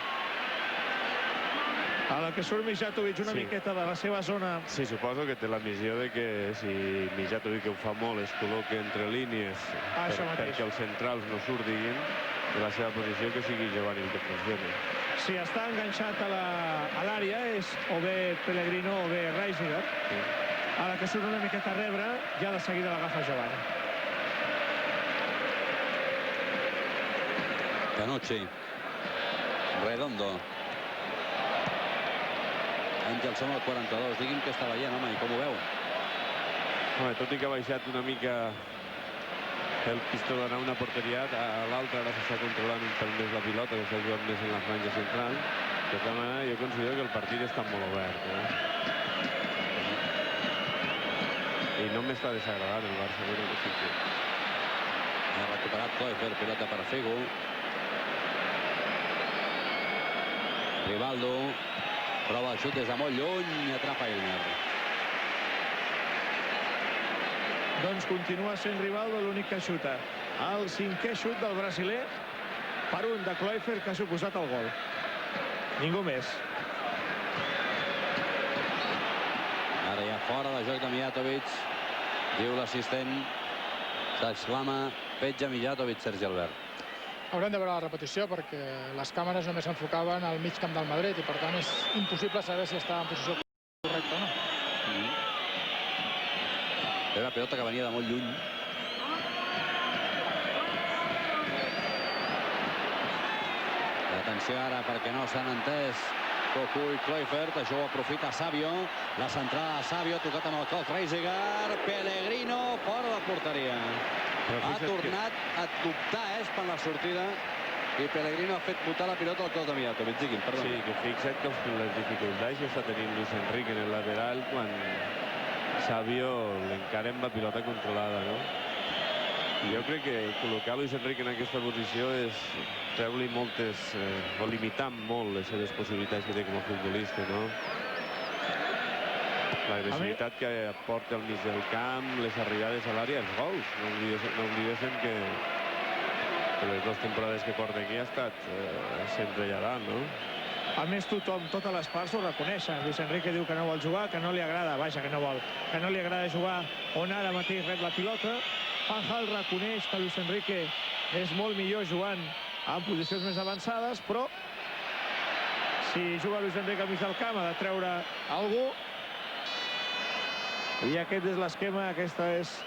A la que surt Mijatovic una miqueta de la seva zona. Sí, suposo que té la missió de que si Mijatovic, que ho fa molt, es col·loqui entre línies perquè els centrals no surtin de la seva posició, que sigui Giovanni el que funcioni. Si està enganxat a l'àrea és o bé Pellegrino o bé Reisiger. A la que surt una miqueta a rebre, ja de seguida l'agafa Giovanni. Panucci. Redondo. Àngel, som al 42. Digui'm què està veient, home, i com ho veu? Home, tot i que ha baixat una mica el pistó d'anar a una porteria, a l'altra ara s'està controlant un pel més la pilota, que s'ha jugat més en la franja central. De tota manera, jo considero que el partit està molt obert. I no m'està desagradant el Barça. Ha recuperat Kluivert, pilota per Figo. Rivaldo prova el xut des de molt lluny i atrapa Ilner. Doncs continua sent Rivaldo l'únic que xuta. El 5è xut del brasiler per un de Kluivert que ha suposat el gol. Ningú més. Ara ja fora de joc de Mijatovic. Diu l'assistent. S'exclama petja Mijatovic, Sergi Albert. Haurem de veure la repetició perquè les càmeres només s'enfocaven al mig camp del Madrid i per tant és impossible saber si està en posició correcta o no. Era una pilota que venia de molt lluny. Atenció ara perquè no s'han entès Doku i Kluivert. Això ho aprofita Savio. La centrada de Savio, tocat amb el col Reisiger. Pellegrino fora de porteria. Ha tornat a dubtar per la sortida i Pellegrino ha fet botar la pilota al cos de Mijatovic. Digui'm, perdó. Sí, que fixa't que les dificultats que està tenint Luis Enrique en el lateral quan Savio l'encara amb la pilota controlada, no? Jo crec que col·locar Luis Enrique en aquesta posició és treure-li moltes, o limitar molt les seves possibilitats que té com a futbolista, no? L'agressivitat que aporta al mig del camp, les arribades a l'àrea, els gols. No oblidéssim que les dues temporades que porta aquí ha estat centrelladant, no? A més, tothom, totes les parts ho reconeixen. Luis Enrique diu que no vol jugar, que no li agrada, vaja, que no vol, que no li agrada jugar on ara mateix rep la pilota. Fanjal reconeix que Luis Enrique és molt millor jugant en posicions més avançades, però si juga Luis Enrique al mig del camp ha de treure algú. I aquest és l'esquema, aquestes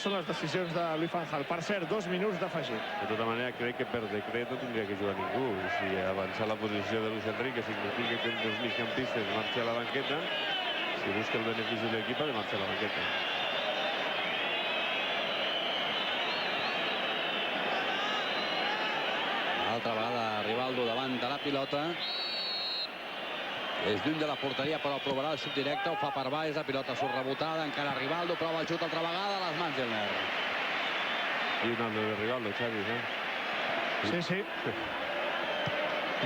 són les decisions de Luis Fanjal. Per cert, 2 minuts d'afegit. De tota manera, crec que per decret no tindria que jugar ningú. I si avançar la posició de Luis Enrique significa que un dels migcampistes marxi a la banqueta, si busca el benefici de l'equip, ha de marxar a la banqueta. Altra vegada Rivaldo davant de la pilota. És lluny de la porteria, però provarà el xut directe, ho fa per baix, la pilota surt rebotada, encara Rivaldo, prova el xut altra vegada, a les mans Gelner. I un altre de Rivaldo, Xavi, no? Sí.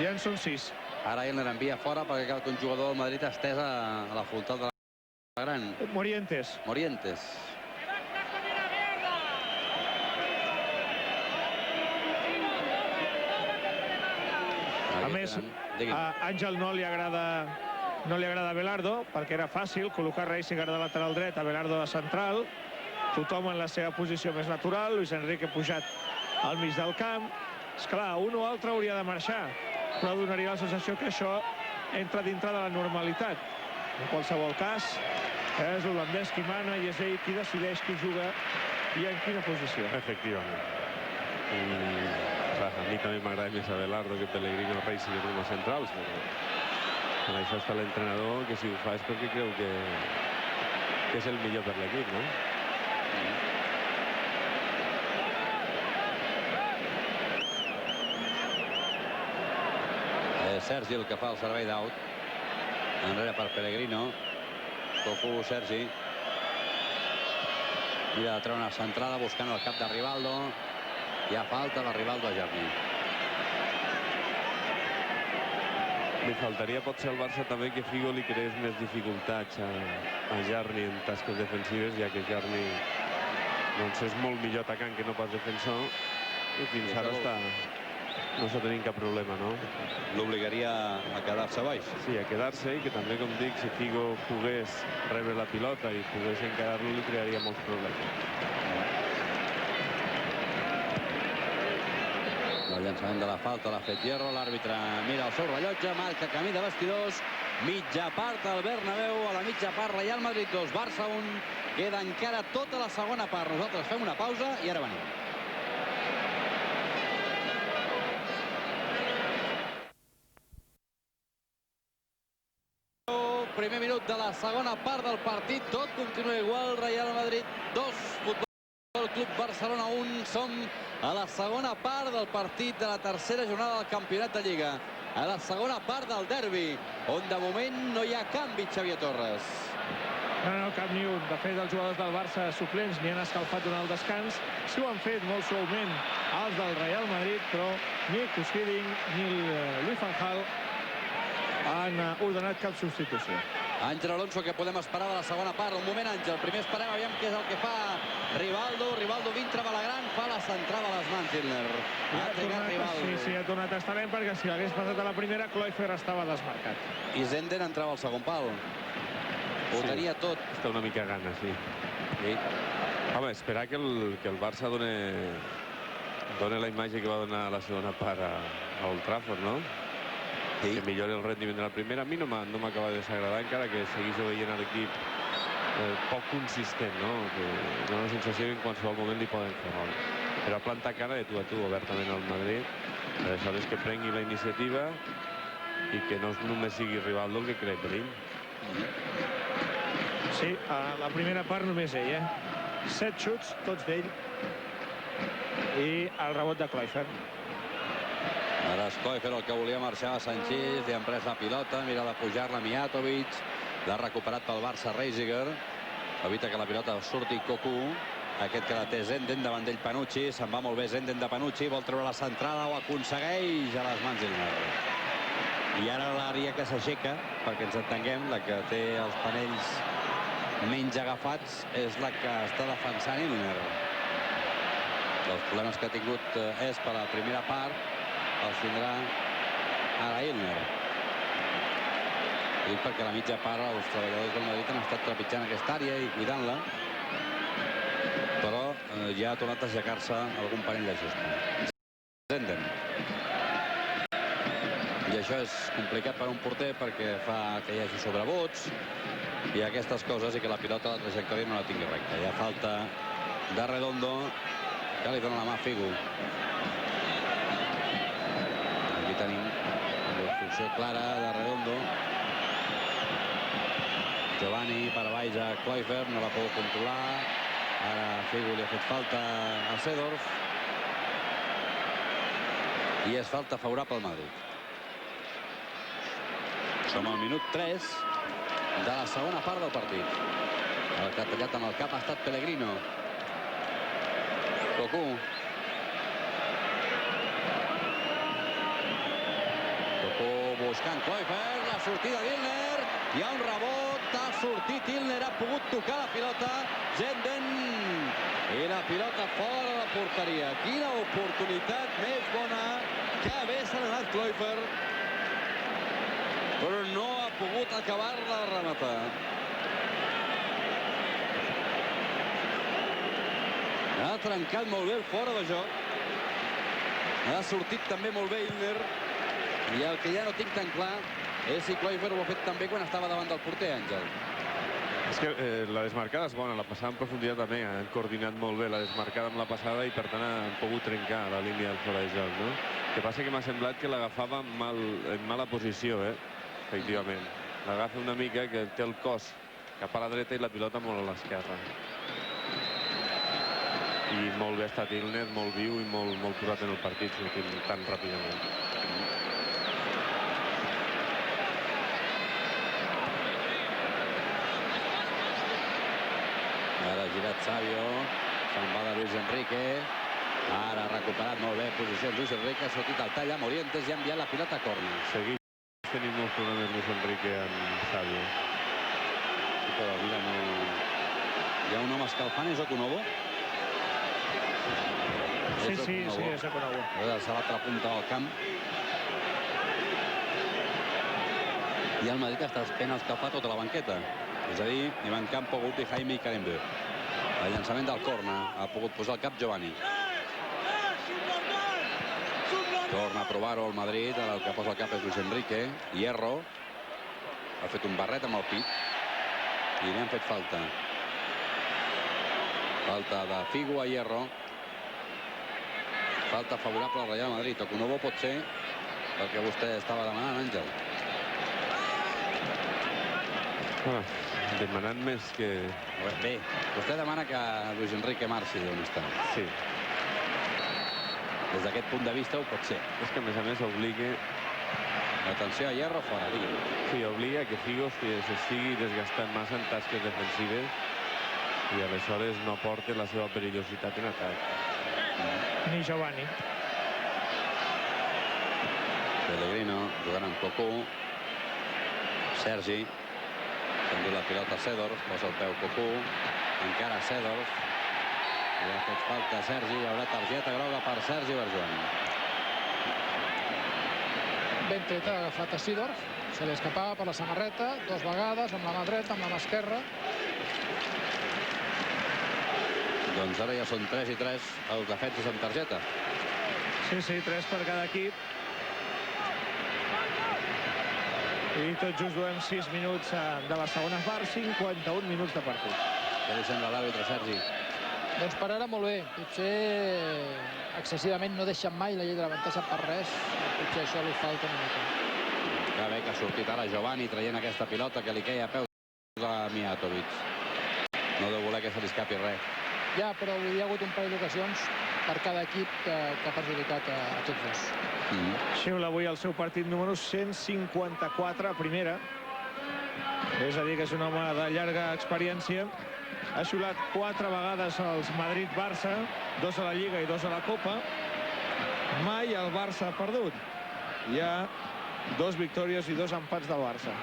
Ja en són 6. Ara Gelner envia fora perquè cal que un jugador del Madrid estès a la frontal de la gran. Morientes. A més, a Àngel no li agrada Belardo, perquè era fàcil col·locar Reisinger de lateral dret, a Belardo de central, tothom en la seva posició més natural, Luis Enrique pujat al mig del camp. Esclar, un o altre hauria de marxar, però donaria la sensació que això entra dintre de la normalitat. En qualsevol cas, és l'holandès qui mana i és ell qui decideix qui juga i en quina posició. Efectivament. A mi també m'agrada més a Belardo que Pellegrino o Reisinger com a centrals, però en això està l'entrenador, que si ho fa és perquè creu que és el millor per l'equip, no? Sergi el que fa el servei d'aut. Enrere per Pellegrino. Cofu, Sergi. Mira de treure una centrada buscant el cap de Rivaldo. Hi ha falta de Rivaldo a Jarni. Li faltaria potser al Barça també que Figo li creés més dificultats a Jarni en tasques defensives, ja que Jarni doncs és molt millor atacant que no pas defensor i fins ara no està tenint cap problema, no? L'obligaria a quedar-se baix. Sí, a quedar-se, i que també, com dic, si Figo pogués rebre la pilota i pogués encarar-lo, li crearia molts problemes. El llançament de la falta l'ha fet Hierro, l'àrbitre mira el seu rellotge, marca camí de vestidors, mitja part al Bernabéu, a la mitja part Real Madrid 2, Barça 1, queda encara tota la segona part. Nosaltres fem una pausa i ara venim. Primer minut de la segona part del partit, tot continua igual, Real Madrid 2, Futbol Club Barcelona 1. Som a la segona part del partit de la tercera jornada del Campionat de Lliga, a la segona part del derbi, on de moment no hi ha canvi, Xavier Torres. No, cap ni un. De fet, els jugadors del Barça suplents ni han escalfat durant el descans. Sí ho han fet molt suaument els del Real Madrid, però ni Cusquiding ni Luis Fanjal han ordenat cap substitució. Àngel Alonso, que podem esperar de la segona part? Un moment, Àngel. Primer esperem, aviam què és el que fa Rivaldo. Rivaldo dintre Balagrán, fa la centrada a les mans, Hilner. Ha trigat Rivaldo. Sí, ha tornat a estar lent, perquè si l'hagués passat a la primera, Cloifer estava desmarcat. I Zenden entrava al segon pal. Ho tenia tot. Està una mica gana, sí. Home, esperar que el Barça doni la imatge que va donar a la segona part a Old Trafford, no? Que millori el rendiment de la primera. A mi no m'acaba de desagradar, encara que seguís veient a l'equip poc consistent, no? Que dona la sensació que en qualsevol moment li poden fer gol. Però a plantar cara de tu a tu obertament al Madrid, aleshores que prengui la iniciativa i que no només sigui Rivaldo el que crea perill. Sí, a la primera part només ell, 7 xuts, tots d'ell, i el rebot de Cloifer. Ara és Cloifer el que volia marxar a Sanchís, li han pres la pilota, mira de pujar-la Mijatovic, L'ha recuperat pel Barça Reisiger. Evita que la pilota surti Cocu. Aquest que la té Zenden, davant d'ell Panucci. Se'n va molt bé Zenden de Panucci. Vol treure la centrada, ho aconsegueix a les mans d'Ilner. I ara l'àrea que s'aixeca, perquè ens entenguem, la que té els panells menys agafats, és la que està defensant Ilner. Els problemes que ha tingut és per la primera part, els tindrà ara Ilner. Dic perquè a la mitja part els treballadors del Madrid han estat trepitjant aquesta àrea i cuidant-la, però ja ha tornat a aixecar-se algun parell d'ajustos. Zenden. I això és complicat per un porter perquè fa que hi hagi sobrevots i aquestes coses, i que la pilota, la trajectòria no la tingui recta. Hi ha falta de Redondo, que li dona la mà a Figo. Aquí tenim l'obstrucció clara de Redondo. Giovanni per baix a Kluivert, no la pot controlar. Ara Figo li ha fet falta a Seedorf. I és falta favorable al Madrid. Som al minut 3 de la segona part del partit. El que ha tallat amb el cap ha estat Pellegrino. Cocu. Cocu buscant Kluivert, la sortida d'Ilner. Hi ha un rebot, ha sortit Ilner, ha pogut tocar la pilota. Zenden. I la pilota fora de la porteria. Quina oportunitat més bona que bé s'ha anat Kluivert, però no ha pogut acabar-la de rematar. Ha trencat molt bé el fora de joc. Ha sortit també molt bé Ilner. I el que ja no tinc tan clar és si Kluivert ho ha fet també quan estava davant del porter, Àngel. És que la desmarcada és bona, la passada en profunditat també han coordinat molt bé la desmarcada amb la passada i per tant han pogut trencar la línia del fora de joc, no? El que passa que m'ha semblat que l'agafava en mala posició, efectivament. L'agafa una mica que té el cos cap a la dreta i la pilota molt a l'esquerra. I molt bé ha estat Ilner, molt viu i molt posat en el partit, sortint tan ràpidament. Ara ha girat Savio, se'n va de Luis Enrique. Ara ha recuperat molt bé posicions Luis Enrique, ha sortit el tall amb Morientes i ha enviat la pilota a córner. Seguim tenint molts problemes Luis Enrique amb Savio. Sí, però mira, no... Hi ha un home escalfant, és Okunovo? Sí, és Okunovo. És a l'altra punta del camp. I el Madrid està fent escalfar tota la banqueta. És a dir, Iván Campo, Guti, Jaime i Karembeu. El llançament del córner ha pogut posar el cap Giovanni. Torna a provar-ho el Madrid. Ara el que posa el cap és Luis Enrique. Hierro ha fet un barret amb el pit i li han fet falta. Falta de Figo a Hierro. Falta favorable al Real Madrid. Okunovo pot ser perquè vostè estava demanant, Àngel. Demanant més que... Bé, vostè demana que Luis Enrique marxi d'on està. Sí. Des d'aquest punt de vista ho pot ser. És que a més obliga... Atenció a Hierro, fora, digui. Sí, obliga que Figo s'estigui desgastant massa en tasques defensives i aleshores no porta la seva perillositat en atac. Ni Giovanni. Pellegrino jugant amb Cocu. Sergi. S'endú la pilota a Seedorf, posa el peu Cocu. Encara Seedorf. Li ha fet falta a Sergi. Hi haurà targeta groga per Sergi Barjuan. Ben treta, ha agafat a Seedorf. Se li escapava per la samarreta 2 vegades, amb la mà dreta, amb la mà esquerra. Doncs ara ja són 3 i 3 els defenses amb targeta. Sí, 3 per cada equip. I tot just duem 6 minuts de la segona part, 51 minuts de partit. Què li sembla l'àrbitre, Sergi? Doncs per ara molt bé. Potser excessivament no deixen mai la llei de l'avantatge per res. Potser això li falta una mica. Que bé que ha sortit ara Giovanni traient aquesta pilota que li queia a peu a Mijatovic. No deu voler que se li escapi res. Ja, però hi ha hagut un parell d'ocasions per cada equip que ha perjudicat a tots dos. Xiula avui el seu partit número 154 a primera. És a dir, que és un home de llarga experiència. Ha xulat 4 vegades els Madrid-Barça, 2 a la Lliga i 2 a la Copa. Mai el Barça ha perdut. Hi ha 2 victòries i 2 empats del Barça.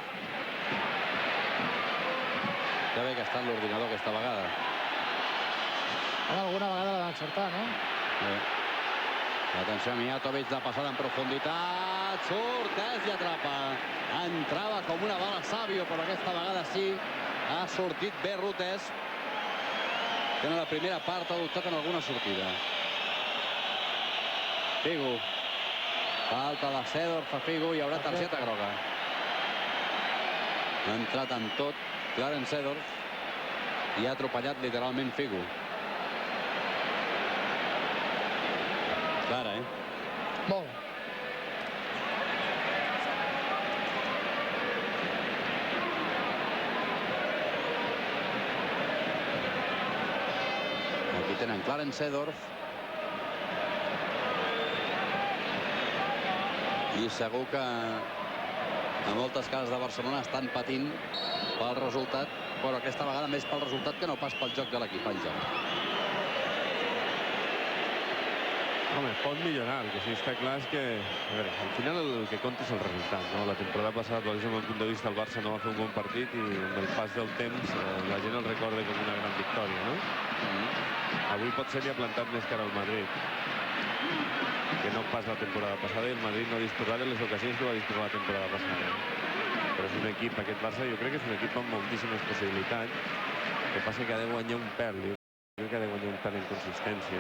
Que bé que està en l'ordinador aquesta vegada. Home, alguna vegada l'ha d'encertar, no? Atenció a Mijatovic, la passada en profunditat. Surt, i atrapa. Entrava com una bala Savio, però aquesta vegada sí. Ha sortit bé Rutes, que en la primera part ha dubtat en alguna sortida. Figo. Falta de Seedorf a Figo, hi haurà targeta groga. Ha entrat amb tot Clarence Seedorf i ha atropellat literalment Figo. Clara, Molt. Aquí tenen Clarence Seedorf. I segur que a moltes cases de Barcelona estan patint pel resultat, però aquesta vegada més pel resultat que no pas pel joc de l'equip, el joc. Home, pot millorar. El que sí està clar és que, a veure, al final el que compta és el resultat, no? La temporada passada, des del meu punt de vista, el Barça no va fer un bon partit i amb el pas del temps la gent el recorda com una gran victòria, no? Avui potser li ha plantat més cara al Madrid que no pas la temporada passada, i el Madrid no disposarà de les ocasions que va disposar la temporada passada. Però és un equip, aquest Barça, jo crec que és un equip amb moltíssimes possibilitats. El que passa que ha de guanyar un pèl, jo crec que ha de guanyar un pèl en consistència.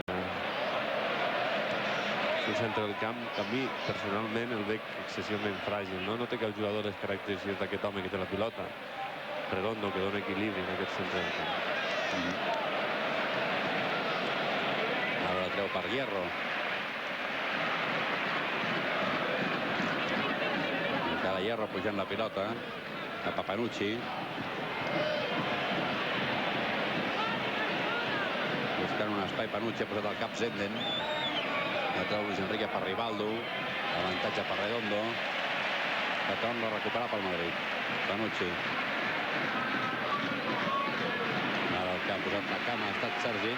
El centre del camp, que a mi personalment el veig excessivament fràgil, no? No té cap jugador les característiques d'aquest home que té la pilota. Redondo, que dona equilibri en aquest centre del camp. Ara la treu per Hierro. Encara Hierro pujant la pilota cap a Panucci. Buscant un espai, Panucci ha posat el cap Zenden. La treu Luis Enrique per Rivaldo. Avantatge per Redondo, que torna a recuperar pel Madrid. Panucci. Ara el que ha posat la cama ha estat Sergi.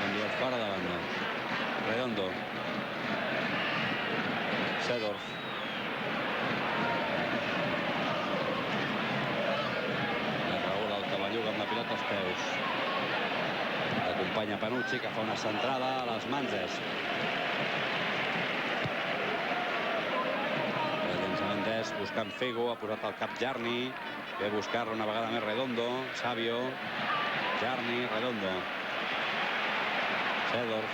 Envia fora de banda. Redondo. Seedorf. Raúl el cavalluga amb la pilota als peus. Acompanya Panucci, que fa una centrada a les Manses. El llançament és buscant Figo, ha posat el cap Jarni. Ve a buscar-lo una vegada més Redondo. Savio. Jarni, Redondo. Seedorf.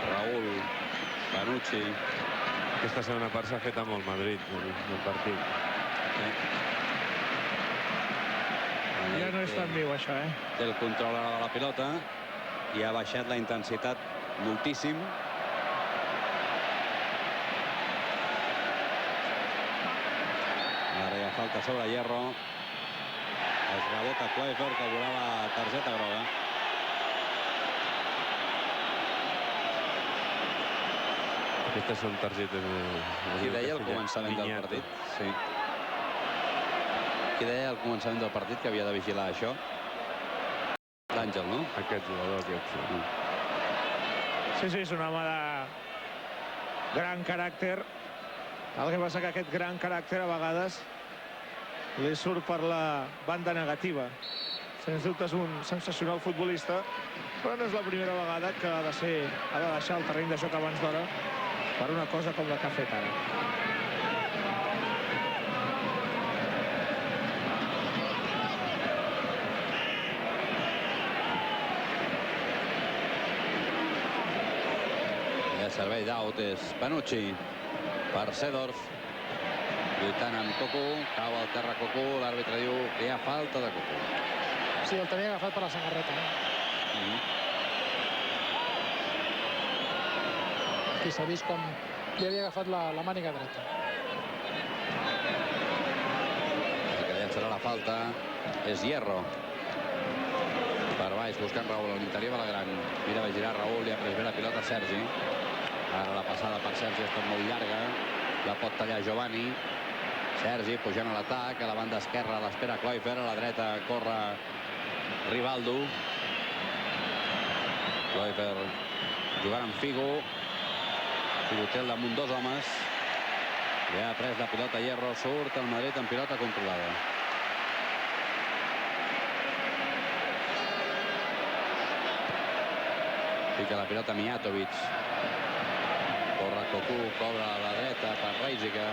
Raúl. Panucci. Aquesta segona part s'ha fet amb el Madrid, el partit. Ja no és tan viu, això, Té el control ara de la pilota i ha baixat la intensitat moltíssim. Ara hi ha falta sobre Hierro. Es rebota Kluivert, que veurà la targeta groga. Aquestes són targetes de... Qui deia al començament del partit? Sí. Qui deia al començament del partit que havia de vigilar això? L'Àngel, no? Aquest jugador, aquest. Sí, és un home de gran caràcter. El que passa que aquest gran caràcter a vegades li surt per la banda negativa. Sens dubte és un sensacional futbolista, però no és la primera vegada que ha de deixar el terreny de joc abans d'hora per una cosa com la que ha fet ara. Servei d'aut és Panucci per Seedorf, lluitant amb Cocu, cau al terra Cocu, l'àrbitre diu que hi ha falta de Cocu. Sí, el tenia agafat per la samarreta. Aquí s'ha vist com li havia agafat la màniga dreta. El que llançarà la falta és Hierro. Per baix, buscant Raúl a l'interior de la gran. Mira, va girar Raúl i ha pres bé la pilota Sergi. Ara la passada per Sergi ha estat molt llarga. La pot tallar Giovanni. Sergi pujant a l'atac, a la banda esquerra a l'espera Kluivert, a la dreta corre Rivaldo. Kluivert jugant amb Figo. Figo té al damunt dos homes. Ja ha pres la pilota Hierro, surt el Madrid amb pilota controlada. Fica la pilota Mijatovic. Corre Cocu, cobra a la dreta per Reisiger.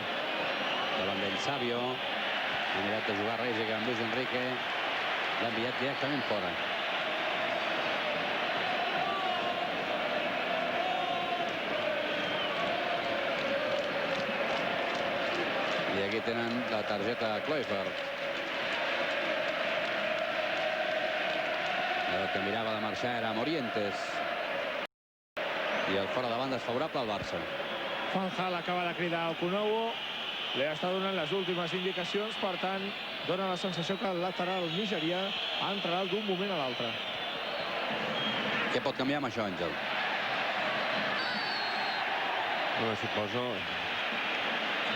Davant d'ell Savio. Ha mirat de jugar Reisiger amb Luis Enrique. L'ha enviat directament fora. I aquí tenen la targeta de Kluivert. El que mirava de marxar era Morientes. I el fora de banda és favorable al Barça. Van Gaal acaba de cridar Okunowo. Li està donant les últimes indicacions, per tant, dona la sensació que el lateral nigerià entrarà d'un moment a l'altre. Què pot canviar amb això, Àngel? No, suposo...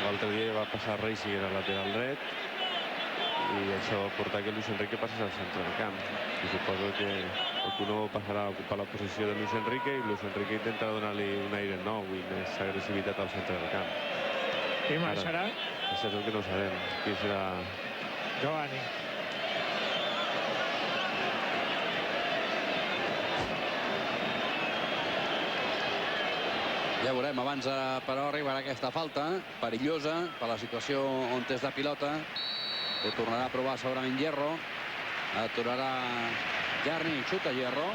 L'altre dia va passar Reisiger al lateral dret i això va portar que Luis Enrique passés al centre del camp. I suposo que Okunowo passarà a ocupar la posició de Luis Enrique i Luis Enrique intentarà donar-li un aire nou i més agressivitat al centre del camp. I marxarà? Això és el que no sabem. Qui serà? Giovanni. Ja veurem, abans però arribarà aquesta falta perillosa per la situació on és de pilota. Ho tornarà a provar segurament Hierro. Aturarà Jarni, xuta Hierro.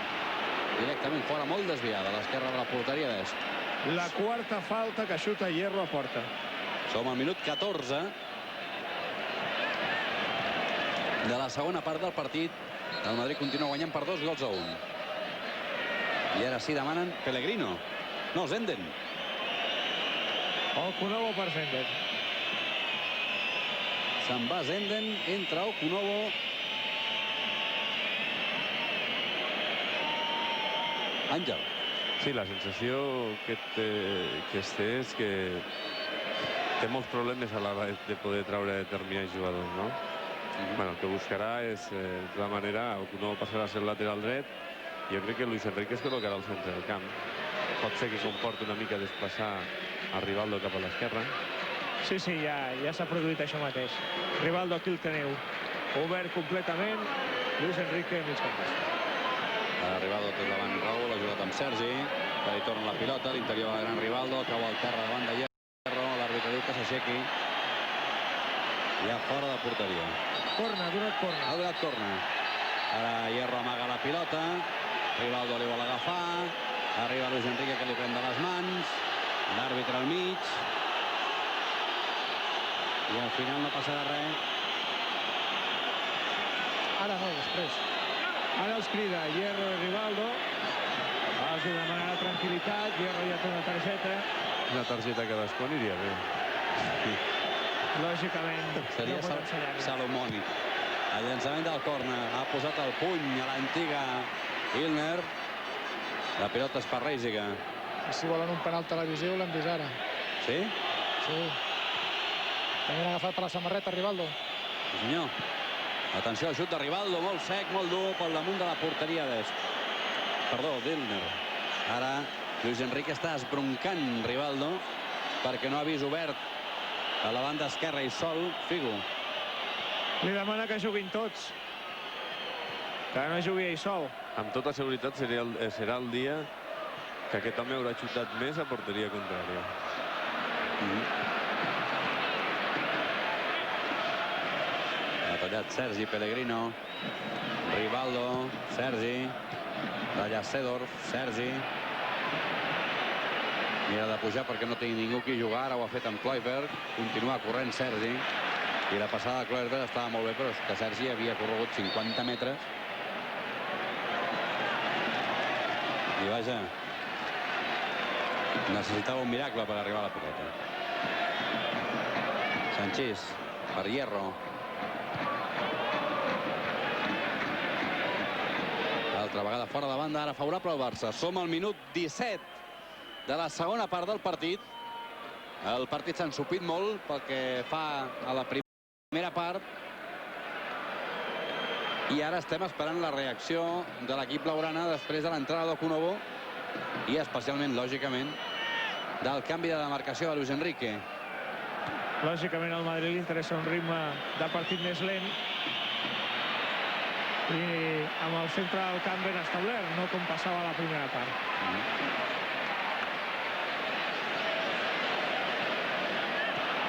Directament fora, molt desviada a l'esquerra de la porteria d'Est. La quarta falta que xuta Hierro a porta. Som al minut 14 de la segona part del partit. El Madrid continua guanyant per 2-1. I ara sí demanen Pellegrino. No, Zenden. Okunowo per Zenden. Se'n va Zenden, entra Okunowo. Àngel. Sí, la sensació que es té és que té molts problemes a l'hora de poder treure determinats jugadors, no? Bueno, el que buscarà és la manera, Okunowo passarà a ser el lateral dret. Jo crec que Luis Enrique es col·locarà al centre del camp. Pot ser que comporti una mica desplaçar a Rivaldo cap a l'esquerra. Sí, ja s'ha produït això mateix. Rivaldo aquí el teniu. Obert completament. Luis Enrique mig campista. Ara Rivaldo tot davant Raúl, ha jugat amb Sergi. Que li torna la pilota, l'interior del gran Rivaldo. Cau al terra davant de Hierro. L'àrbitre diu que s'aixequi. Ja fora de porteria. Corna, ha donat corna. Ha donat corna. Ara Hierro amaga la pilota. Rivaldo li vol agafar. Arriba Luis Enrique que li pren de les mans. L'àrbitre al mig. I al final no passarà res. Ara no, després. Ara els crida Hierro i Rivaldo. Els demana tranquil·litat. Hierro ja té una targeta. Una targeta cadascú aniria bé. Lògicament. Seria salomònic. El llançament del corna ha posat el puny a l'antiga Ilner. La pilota és per Reisiger. I si volen un penal televisiu l'hem vist ara. Sí? Sí. També agafat per la samarreta Rivaldo. Sí, senyor. Atenció al xut de Rivaldo, molt sec, molt dur pel damunt de la porteria d'Est. Perdó, d'Ilner. Ara Luis Enrique està esbroncant Rivaldo perquè no ha vist obert a la banda esquerra i sol Figo. Li demana que juguin tots. Que no jugui ell sol. Amb tota seguretat serà el dia que aquest home haurà xutat més a porteria contrària. Ha tallat Sergi Pellegrino. Rivaldo, Sergi. Talla Seedorf, Sergi. Mira de pujar perquè no té ningú qui jugar. Ara ho ha fet amb Kluivert. Continua corrent Sergi. I la passada de Kluivert estava molt bé, però és que Sergi havia corregut 50 metres. I vaja, necessitava un miracle per arribar a la pilota. Sanchís per Hierro. L'altra vegada fora de banda, ara favorable al Barça. Som al minut 17 de la segona part del partit. El partit s'ha ensupit molt pel que fa a la primera part. I ara estem esperant la reacció de l'equip blaugrana després de l'entrada d'Okunovo i especialment, lògicament, del canvi de demarcació de Luis Enrique. Lògicament al Madrid li interessa un ritme de partit més lent i amb el centre del camp ben establert, no com passava a la primera part.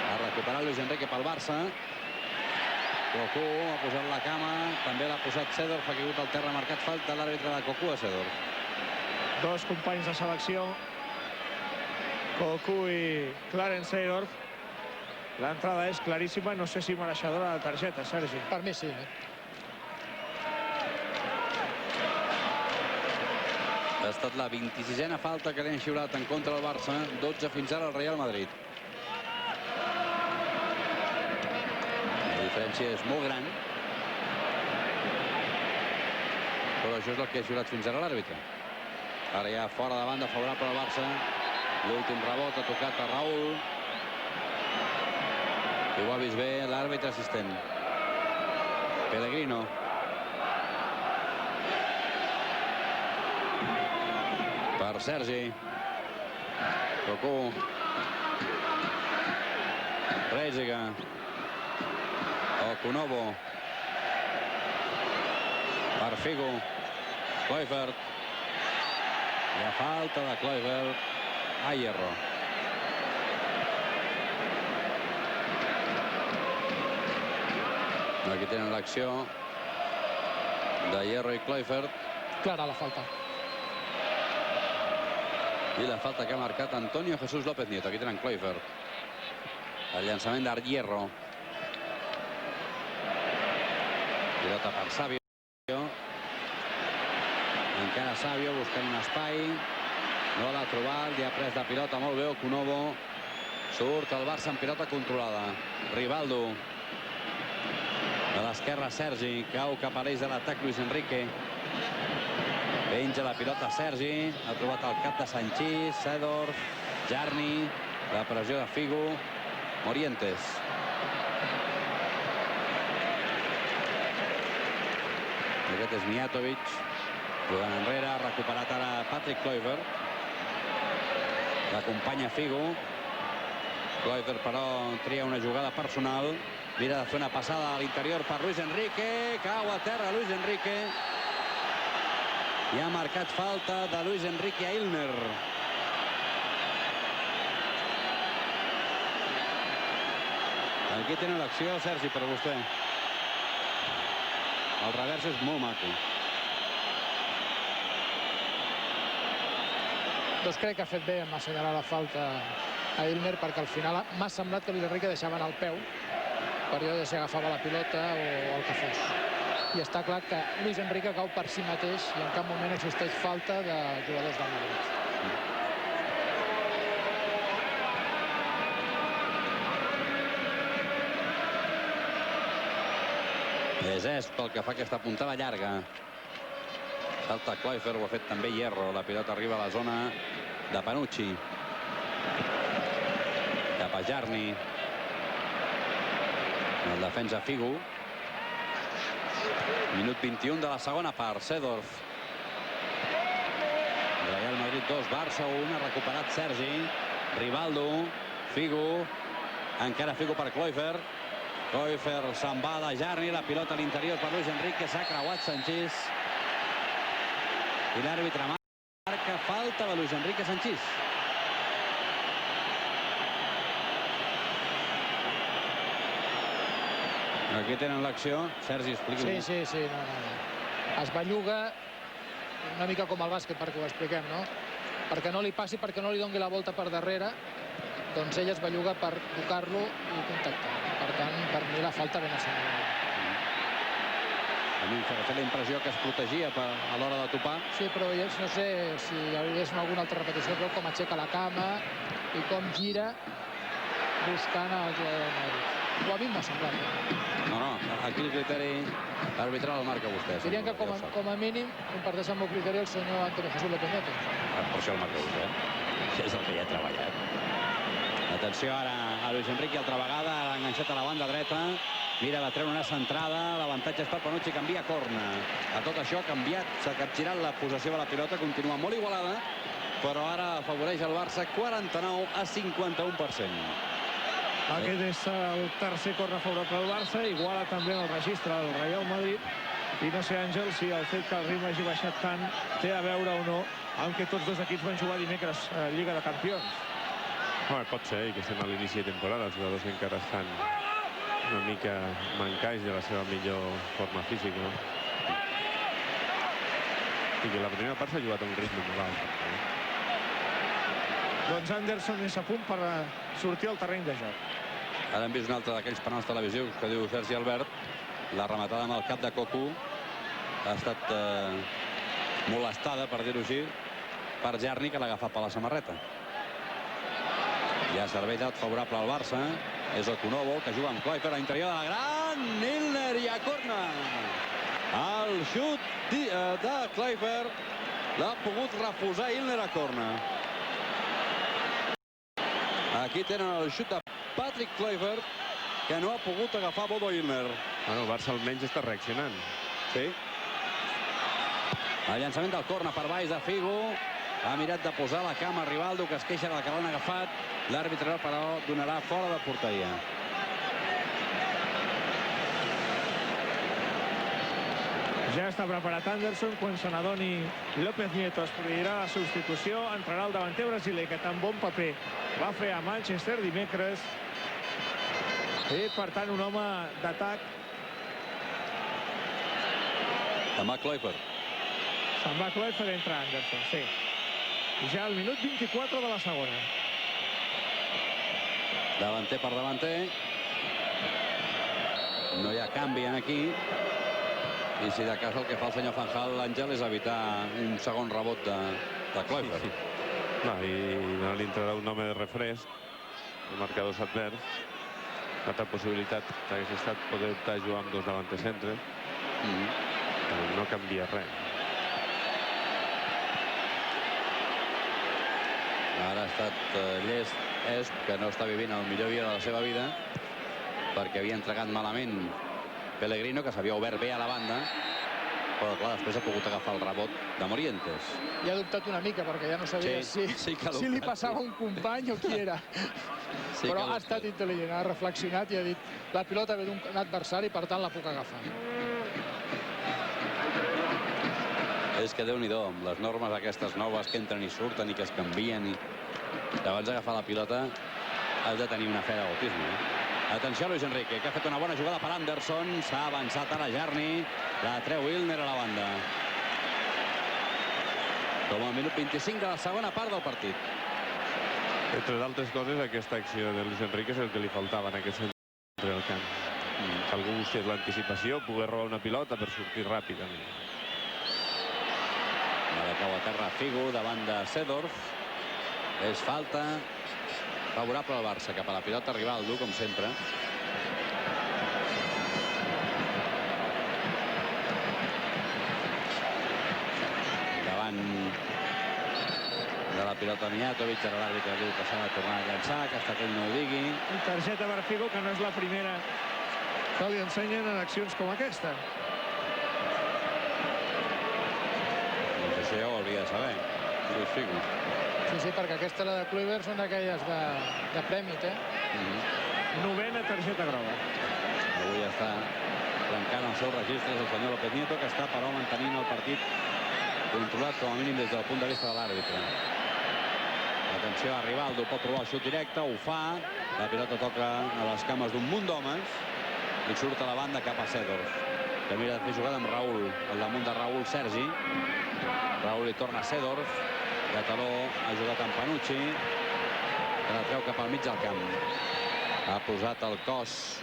Ha recuperat Luis Enrique pel Barça. Cocu ha posat la cama, també l'ha posat Seedorf, ha caigut al terra, marcat falta l'àrbitre de Cocu a Seedorf. Dos companys de selecció, Cocu i Clarence Seedorf. L'entrada és claríssima, no sé si mereixedora de targeta, Sergi. Per mi sí. Ha estat la 26a falta que li han xiulat en contra del Barça, 12 fins ara al Real Madrid. La diferència és molt gran, però això és el que ha xiulat fins ara l'àrbitre. Ara ja fora de banda, favorable al Barça. L'últim rebot ha tocat a Raúl. I ho ha vist bé l'àrbitre assistent. Pellegrino. Per Sergi. Cocu. Règiga. Okunovo. Per Figo. Kluivert. Hi ha falta de Kluivert a Hierro. Aquí tenen l'acció de Hierro i Kluivert. Clara la falta. I la falta que ha marcat Antonio Jesús López Nieto. Aquí tenen Kluivert. El llançament d'Hierro. Pilota per Savio. Encara Savio buscant un espai. No l'ha trobat, li ha pres la pilota molt bé Okunovo. Surt el Barça amb pilota controlada. Rivaldo. De l'esquerra Sergi, cau cap a l'eix de l'atac Luis Enrique. Penja la pilota Sergi, ha trobat el cap de Sanchís, Seedorf, Jarni, la pressió de Figo, Morientes. Aquest és Mijatovic, jugant enrere, ha recuperat ara Patrick Kluivert. L'acompanya Figo. Kluivert, però, tria una jugada personal. Mira de fer una passada a l'interior per Luis Enrique. Cau a terra Luis Enrique. I ha marcat falta de Luis Enrique a Ilner. Aquí tenen l'acció, Sergi, per vostè. El revers és molt maco. Doncs crec que ha fet bé en assenyalar la falta a Ilner, perquè al final m'ha semblat que Luis Enrique deixava anar el peu per allò de si agafava la pilota o el que fos. I està clar que Luis Enrique cau per si mateix i en cap moment existeix falta de jugadors del Madrid. Desès pel que fa aquesta puntada llarga. Salta Kluivert, ho ha fet també Hierro. La pilota arriba a la zona de Panucci. Cap a Jarni. El defensa Figo. Minut 21 de la segona part. Seedorf. Real Madrid 2, Barça 1. Ha recuperat Sergi. Rivaldo. Figo. Encara Figo per Kluivert. Kluivert se'n va de Jarni. La pilota a l'interior per Luis Enrique. S'ha creuat Sanchís. I l'àrbitre marca falta de Luis Enrique Sanchís. Aquí tenen l'acció. Sergi, expliqui'm. Sí. No. Es belluga una mica com el bàsquet, perquè ho expliquem, no? Perquè no li passi, perquè no li doni la volta per darrere, doncs ell es belluga per tocar-lo i contactar. Per tant, per mi la falta ben assenyalada. A mi em fa la impressió que es protegia a l'hora de topar. Sí, però no sé si hi hagués alguna altra repetició, però com aixeca la cama i com gira buscant el jugador del Madrid. O a mi m'ha semblat. No, aquí el criteri arbitral el marca vostè. Dirien que com a mínim comparteix amb el criteri el senyor Antonio Jesús López Nieto. Per això el marca vostè. Això és el que ja ha treballat. Atenció ara a Luis Enrique altra vegada, ha enganxat a la banda dreta, mira de treure una centrada, l'avantatge és per Panucci, canvia corna. A tot això ha canviat, s'ha capgirat la possessió de la pilota, continua molt igualada, però ara afavoreix el Barça 49 a 51%. Aquest és el tercer corna favorable al Barça, iguala també el registre del Real Madrid. I no sé, Àngel, si el fet que el ritme hagi baixat tant té a veure o no amb que tots dos equips van jugar dimecres a Lliga de Campions. Pot ser, i que estem a l'inici de temporada, els jugadors que encara estan una mica mancats de la seva millor forma física. I que la primera part s'ha jugat a un ritme molt alt. Doncs Anderson és a punt per sortir al terreny de joc. Ara hem vist un altre d'aquells penals televisius que diu Sergi Albert. La rematada amb el cap de Cocu ha estat molestada, per dir-ho així, per Jarni, que l'ha agafat per la samarreta. Hi ha servei d'alt favorable al Barça. És Okunovo, que juga amb Kluivert a l'interior de la gran. Milner i a corna. El xut de Kluivert l'ha pogut refusar Milner a corna. Aquí tenen el xut de Patrick Kluivert, que no ha pogut agafar Bodo Milner. Bueno, el Barça almenys està reaccionant. Sí. El llançament del corna per baix de Figo. Ha mirat de posar la cama a Rivaldo, que es queixa del que l'han agafat. L'àrbitre, però, donarà fora de porteria. Ja està preparat Anderson. Quan se n'adoni López Nieto es produirà la substitució. Entrarà el davanter brasiler, que tan bon paper va fer a Manchester dimecres. I, per tant, un home d'atac. Se'n va Kluivert. Se'n va Kluivert, entra Anderson, sí. Ja al minut 24 de la segona. Davanter per davanter. No hi ha canvi aquí. I si de cas el que fa el senyor Fanjal, l'Àngel, és evitar un segon rebot de Kluivert. I dintre d'un home de refresc, el marcador s'advers. L'altra possibilitat hagués estat poder optar a jugar amb dos davanters centres. No canvia res. Ara ha estat llest Esp, que no està vivint el millor dia de la seva vida, perquè havia entregat malament Pellegrino, que s'havia obert bé a la banda, però clar, després ha pogut agafar el rebot de Morientes. I ha dubtat una mica, perquè ja no sabia si li passava un company o qui era. Però ha estat intel·ligent, ha reflexionat i ha dit la pilota ve d'un adversari, per tant la puc agafar. És que Déu-n'hi-do, amb les normes aquestes noves que entren i surten i que es canvien, i abans d'agafar la pilota has de tenir una fe d'autisme. Atenció a Luis Enrique, que ha fet una bona jugada per Anderson. S'ha avançat ara Jarni, la treu Milner a la banda. Com al minut 25 de la segona part del partit. Entre d'altres coses, aquesta acció de Luis Enrique és el que li faltava en aquest centre del camp. Que algú busqués l'anticipació, poder robar una pilota per sortir ràpidament. Ara cau a terra Figo davant de Seedorf. És falta favorable al Barça, cap a la pilota Rivaldo, com sempre. Davant de la pilota Mijatovic, ara l'àrbitre diu que s'ha de tornar a llançar, que està que ell no ho digui. I targeta per Figo, que no és la primera que li ensenyen en accions com aquesta. Doncs això ja ho hauria de saber, Luis Figo. Sí, perquè aquesta la de Kluivert són d'aquelles de prèmit, Novena targeta groga. Avui està trencant els seus registres el senyor López Nieto, que està, però, mantenint el partit controlat, com a mínim, des del punt de vista de l'àrbitre. Atenció a Rivaldo, pot provar el xut directe, ho fa. La pilota toca a les cames d'un munt d'homes i surt a la banda cap a Seedorf, que mira de fer jugada amb Raúl, al damunt de Raúl Sergi. Raúl li torna a Seedorf. De taló ha jugat amb Panucci, que la treu cap al mig del camp. Ha posat el cos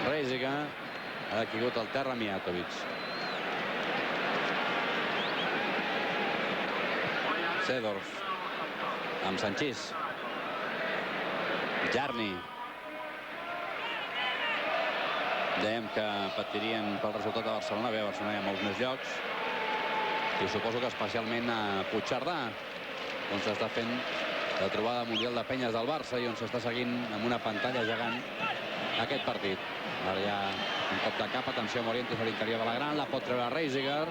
Reisiga, ha caigut al terra Mijatovic. Seedorf amb Sanchís. Jarni. Dèiem que patirien pel resultat de Barcelona. Bé, a Barcelona hi ha molts més llocs. I suposo que especialment a Puigcerdà, on s'està fent La trobada mundial de penyes del Barça i on s'està seguint amb una pantalla gegant aquest partit. Ara hi ha un cop de cap, atenció a Morientes a l'interior de la gran, la pot treure Reisiger.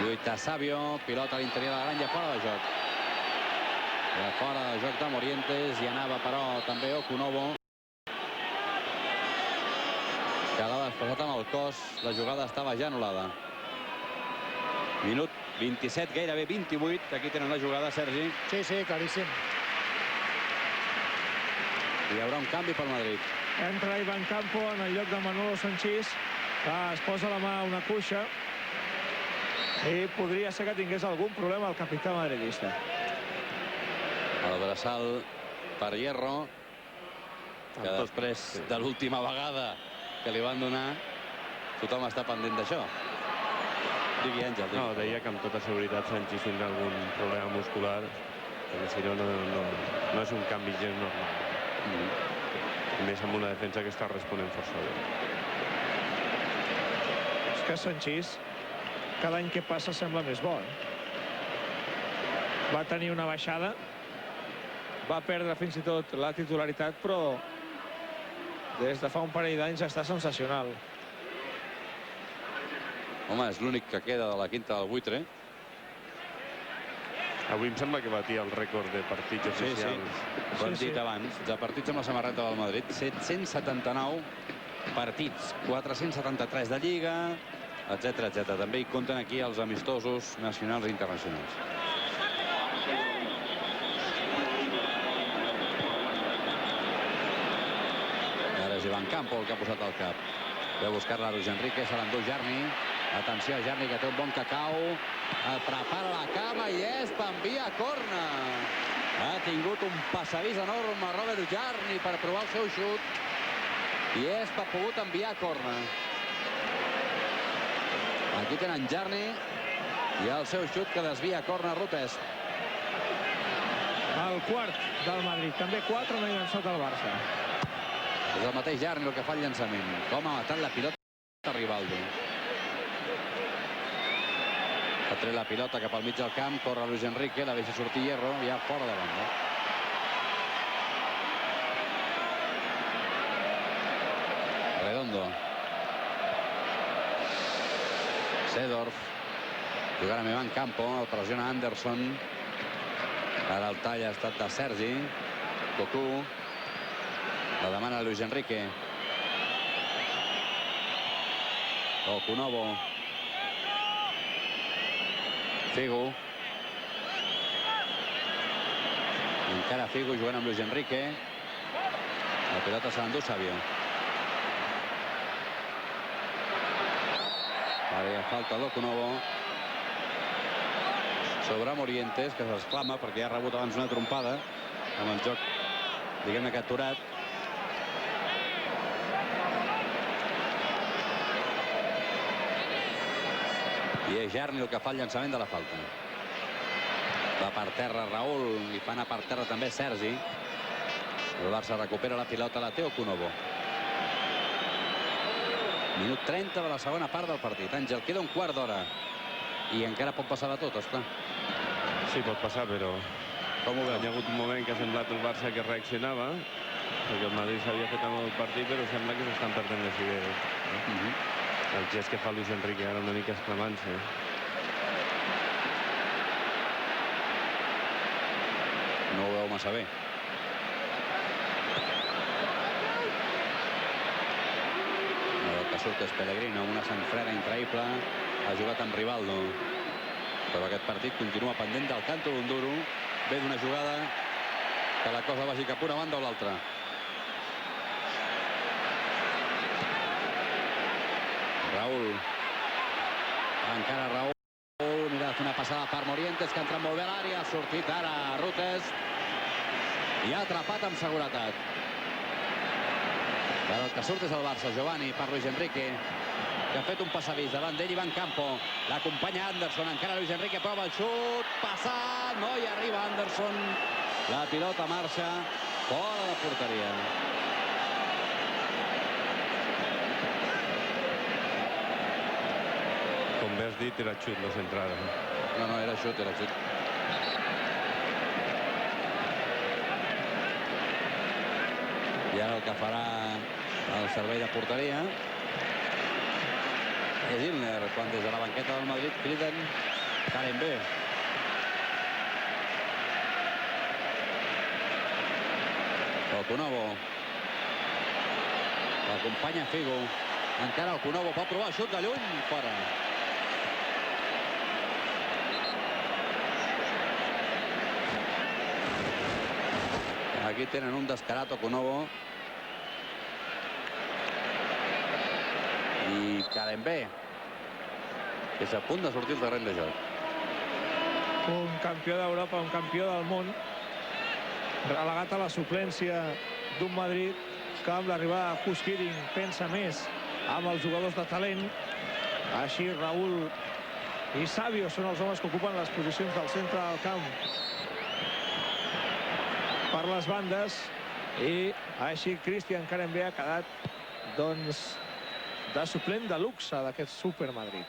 Lluita Savio, pilota a l'interior de la gran i a fora de joc. I a fora de joc de Morientes, i anava però també Okunovo, que l'ha desplaçat amb el cos. La jugada estava ja anul·lada. Minut 27, gairebé 28. Aquí tenen la jugada, Sergi. Sí, sí, claríssim. Hi haurà un canvi pel Madrid. Entra Iván Campo en el lloc de Manolo Sanchís. Es posa la mà a una cuixa. I podria ser que tingués algun problema el capità madridista. El braçal per Hierro, que després de l'última vegada que li van donar, tothom està pendent d'això. Digui, Àngel. No, deia que amb tota seguretat Sanchís tindrà algun problema muscular, perquè si no, no és un canvi gens normal. Més amb una defensa que està responent força bé. És que Sanchís, cada any que passa sembla més bo. Va tenir una baixada, va perdre fins i tot la titularitat, però des de fa un parell d'anys està sensacional. Home, és l'únic que queda de la quinta del buitre. Avui em sembla que batia el rècord de partits oficials. Ho hem dit abans, de partits amb la samarreta del Madrid. 779 partits, 473 de Lliga, etc. També hi compten aquí els amistosos nacionals i internacionals. Ara és Iván Campo el que ha posat al cap. Ve a buscar-la Luis Enrique, se l'endú Jarni. Atenció a Jarni, que té un bon cacau. Prepara la cama i envia corna. Ha tingut un passadís enorme Robert Jarni per provar el seu xut. I ha pogut enviar corna. Aquí tenen Jarni i el seu xut que desvia corna Rutes. El quart del Madrid. També 4 no hi llançat al Barça. És el mateix Jarni el que fa el llançament. Com ha matat la pilota a Rivaldo. Ha tret la pilota cap al mig del camp, corre Luis Enrique, la deixa sortir Hierro, ja fora de banda. Redondo. Seedorf. Jugant amb Iván Campo, el pressiona Anderson. Ara el tall ha estat de Sergi. Cocu. La demana Luis Enrique. Okunovo. Figo. Encara Figo jugant amb Luis Enrique. La pilota se l'endú Savio. Ara hi ha falta d'Okunovo sobre Morientes, que s'exclama perquè ha rebut abans una trompada amb el joc, diguem-ne que aturat. I és Jarni el que fa el llançament de la falta. Va per terra Raúl i fa anar per terra també Sergi. El Barça recupera la pilota, la té Okunovo. Minut 30 de la segona part del partit. Àngel, queda un quart d'hora. I encara pot passar de tot, esclar. Sí, pot passar, però Com ho veu? hi ha hagut un moment que ha semblat el Barça que reaccionava, perquè el Madrid s'havia fet amb el partit, però sembla que s'estan perdent les idees. El gest que fa Luis Enrique ara una mica exclamant-se. No ho veu massa bé. El que surt és Pellegrino, una sanfrera increïble. Ha jugat amb Rivaldo. Però aquest partit continua pendent del canto d'un duro. Ve d'una jugada que la cosa vagi cap una banda o l'altra. Raúl. Encara Raúl. Mira, una passada per Morientes, que entra molt bé a l'àrea. Ha sortit ara Rutes. I ha atrapat amb seguretat. Però el que surt és el Barça. Giovanni per Luis Enrique, que ha fet un passadís davant d'ell. Iván Campo. L'acompanya Anderson. Encara Luis Enrique prova el xut. Passat. No hi arriba Anderson. La pilota marxa fora de porteria. Com bé has dit, era xut, no centrada. No, era xut, era xut. I ara el que farà el servei de porteria és Ilner, quan des de la banqueta del Madrid criden Karembé. Okunovo. L'acompanya Figo. Encara Okunovo pot provar el xut de lluny. Fora. Aquí tenen un descarat Okunovo. I Karembé, que és a punt de sortir el terreny de joc. Un campió d'Europa, un campió del món, relegat a la suplència d'un Madrid que amb l'arribada de Huss Hiddink pensa més amb els jugadors de talent. Així Raúl i Savio són els homes que ocupen les posicions del centre del camp per les bandes, i així Christian Karembé ha quedat, doncs, de suplent de luxe d'aquest Super Madrid.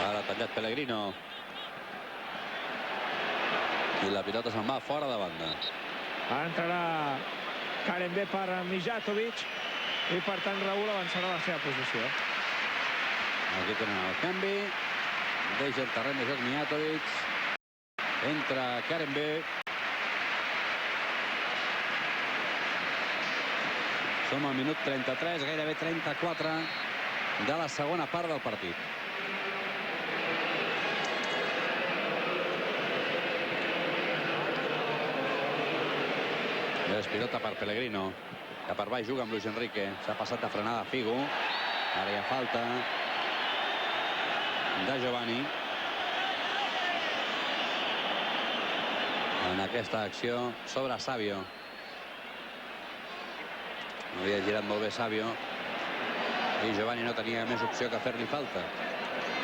Ara tallat Pellegrino. I la pilota se'n va fora de banda. Entrarà Karembé per Mijatovic i, per tant, Raúl avançarà a la seva posició. Aquí tenen el canvi. Deixa el terreny de joc Mijatovic. Entra Karembé. Som al minut 33, gairebé 34 de la segona part del partit. És pilota per Pellegrino, que per baix juga amb Luis Enrique. S'ha passat de frenada Figo. Ara hi ha falta de Giovanni. En aquesta acció sobre Savio. Havia girat molt bé Savio i Giovanni no tenia més opció que fer-li falta.